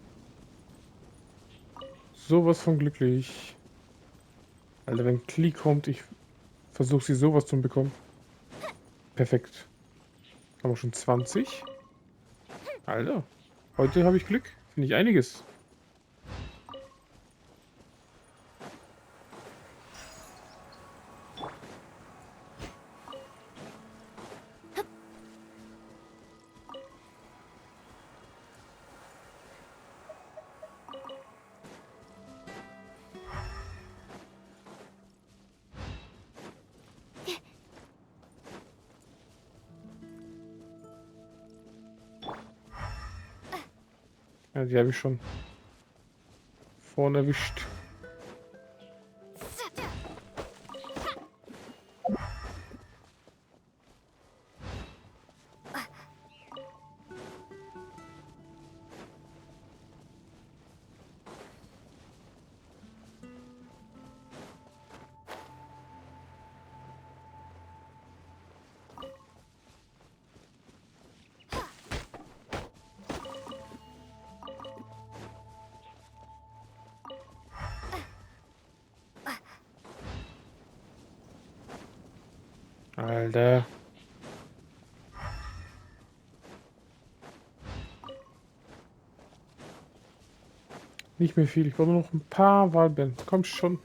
[SPEAKER 1] Sowas von glücklich. Alter, wenn Klee kommt, ich versuche sie sowas zu bekommen. Perfekt. Haben wir schon 20? Alter, heute habe ich Glück. Finde ich einiges. Ja, die habe ich schon vorne erwischt. Alter. Nicht mehr viel. Ich brauche nur noch ein paar Wahlbeeren. Komm schon.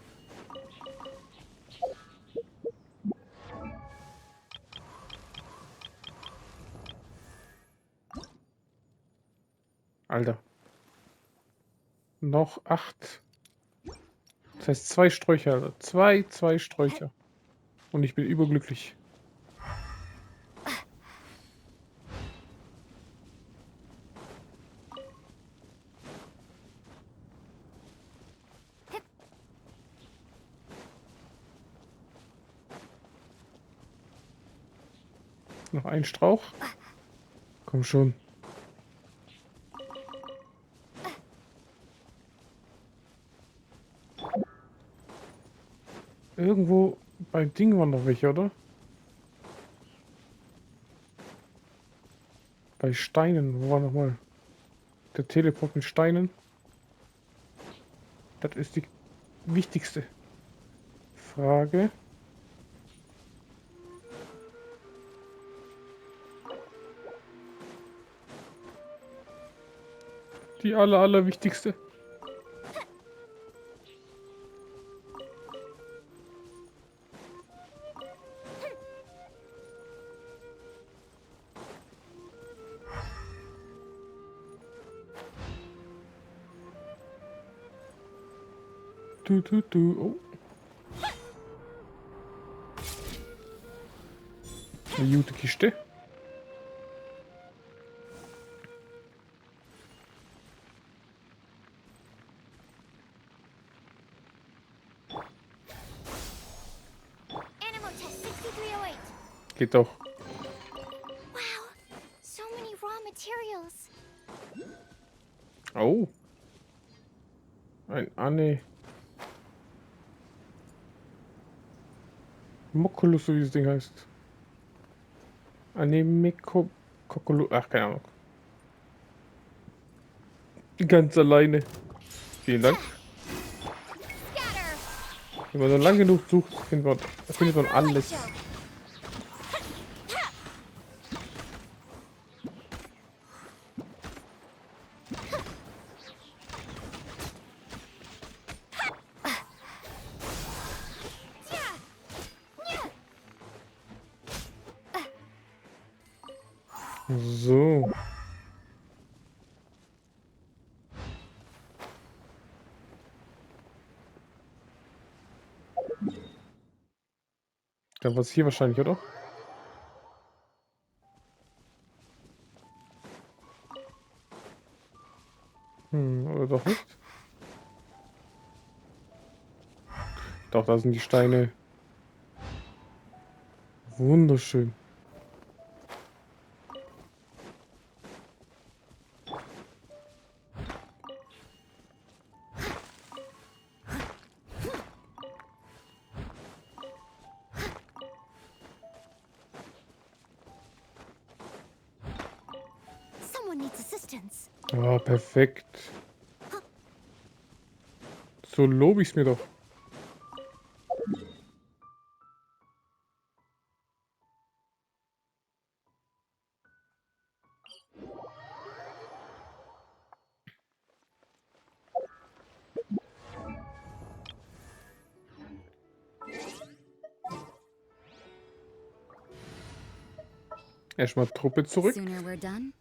[SPEAKER 1] Alter. Noch 8. Das heißt 2 Sträucher, Alter. 2 Sträucher. Und ich bin überglücklich. Noch ein Strauch. Komm schon. Irgendwo beim Ding waren noch welche, oder? Bei Steinen. Wo war nochmal? Der Teleport mit Steinen. Das ist die wichtigste Frage. Die allerwichtigste. Oh. Eine gute Kiste.
[SPEAKER 2] Animal test 6308.
[SPEAKER 1] Geht doch.
[SPEAKER 2] Wow, so many raw materials.
[SPEAKER 1] Oh. Ein Anne. Mokulus, so wie das Ding heißt. Anemiko Kokolu. Ach, keine Ahnung. Ganz alleine. Vielen Dank. Wenn man so lang genug sucht, findet man alles. So. Dann war es hier wahrscheinlich, oder? Oder doch nicht? Doch, da sind die Steine. Wunderschön.
[SPEAKER 2] Someone needs assistance.
[SPEAKER 1] Ah, perfekt. So lobe ich es mir doch. Erstmal Truppe zurück.
[SPEAKER 2] Sooner we're done.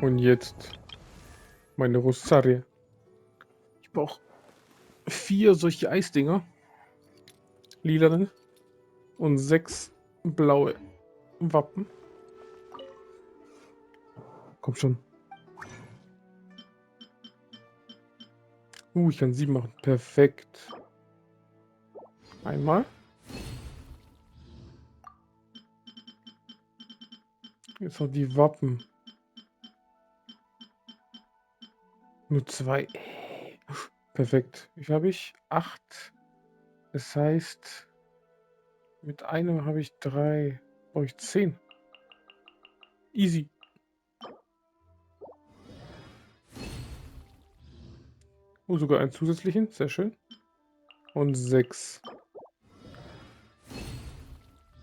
[SPEAKER 1] Und jetzt meine Rosaria. Ich brauche 4 solche Eisdinger. Lilane. Und 6 blaue Wappen. Komm schon. Ich kann 7 machen. Perfekt. Einmal. Jetzt noch die Wappen. Nur 2. Perfekt. Wie viel habe ich? 8. Das heißt, mit einem habe ich 3. Brauche ich 10. Easy. Oh, sogar einen zusätzlichen. Sehr schön. Und 6.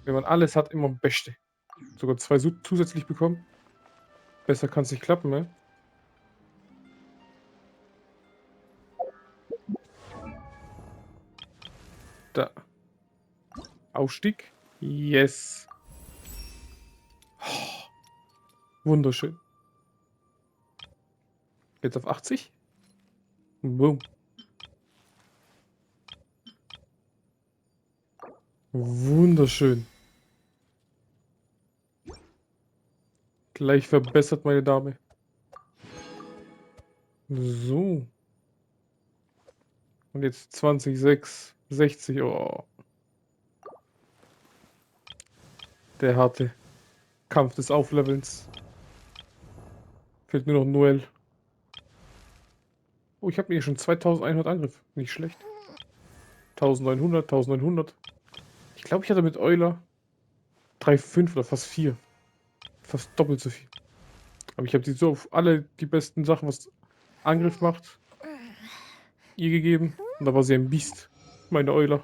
[SPEAKER 1] Wenn man alles hat, immer am besten. Sogar 2 zusätzlich bekommen. Besser kann es nicht klappen, ne? Da. Aufstieg. Yes. Oh, wunderschön. Jetzt auf 80. Boom. Wunderschön. Gleich verbessert, meine Dame. So. Und jetzt 20, 6, 60. Oh. Der harte Kampf des Auflevelns. Fehlt nur noch Noel. Oh, ich habe mir schon 2100 Angriff. Nicht schlecht. 1900, 1900. Ich glaube, ich hatte mit Euler 3,5 oder fast 4. Fast doppelt so viel. Aber ich habe die so auf alle die besten Sachen, was Angriff macht, ihr gegeben. Und da war sie ein Biest. Meine Euler.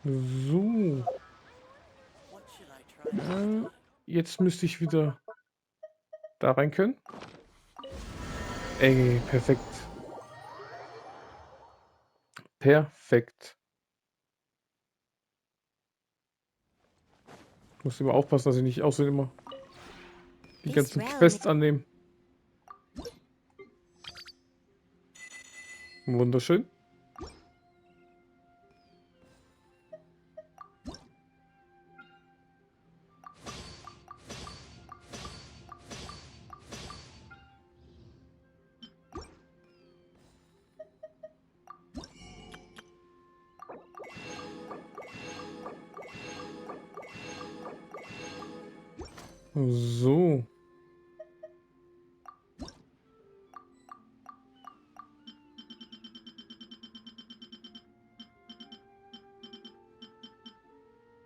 [SPEAKER 1] So. Jetzt müsste ich wieder da rein können. Ey, perfekt. Perfekt. Ich muss immer aufpassen, dass ich nicht außerdem immer die ganzen Quests annehme. Wunderschön. So.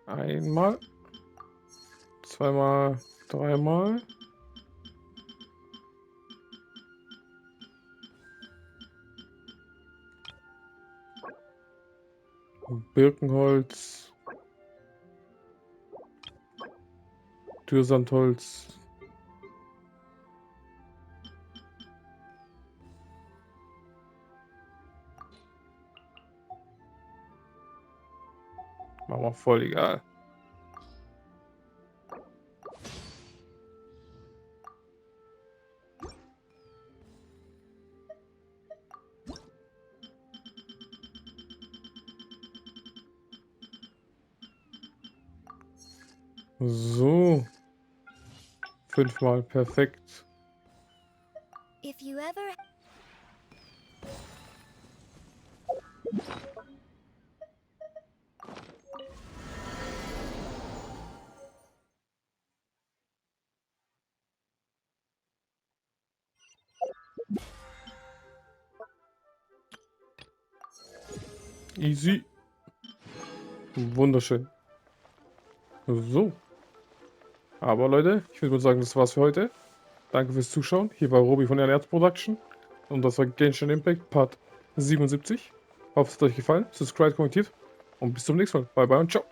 [SPEAKER 1] Einmal. Zweimal. Dreimal. Birkenholz. Türsandholz. Machen wir voll egal. So. 5-mal perfekt.
[SPEAKER 2] If you ever...
[SPEAKER 1] Easy. Wunderschön. So. Aber Leute, ich würde mal sagen, das war's für heute. Danke fürs Zuschauen. Hier war Robi von Erz Production. Und das war Genshin Impact Part 77. Hoffe, es hat euch gefallen. Subscribe, kommentiert. Und bis zum nächsten Mal. Bye bye und ciao.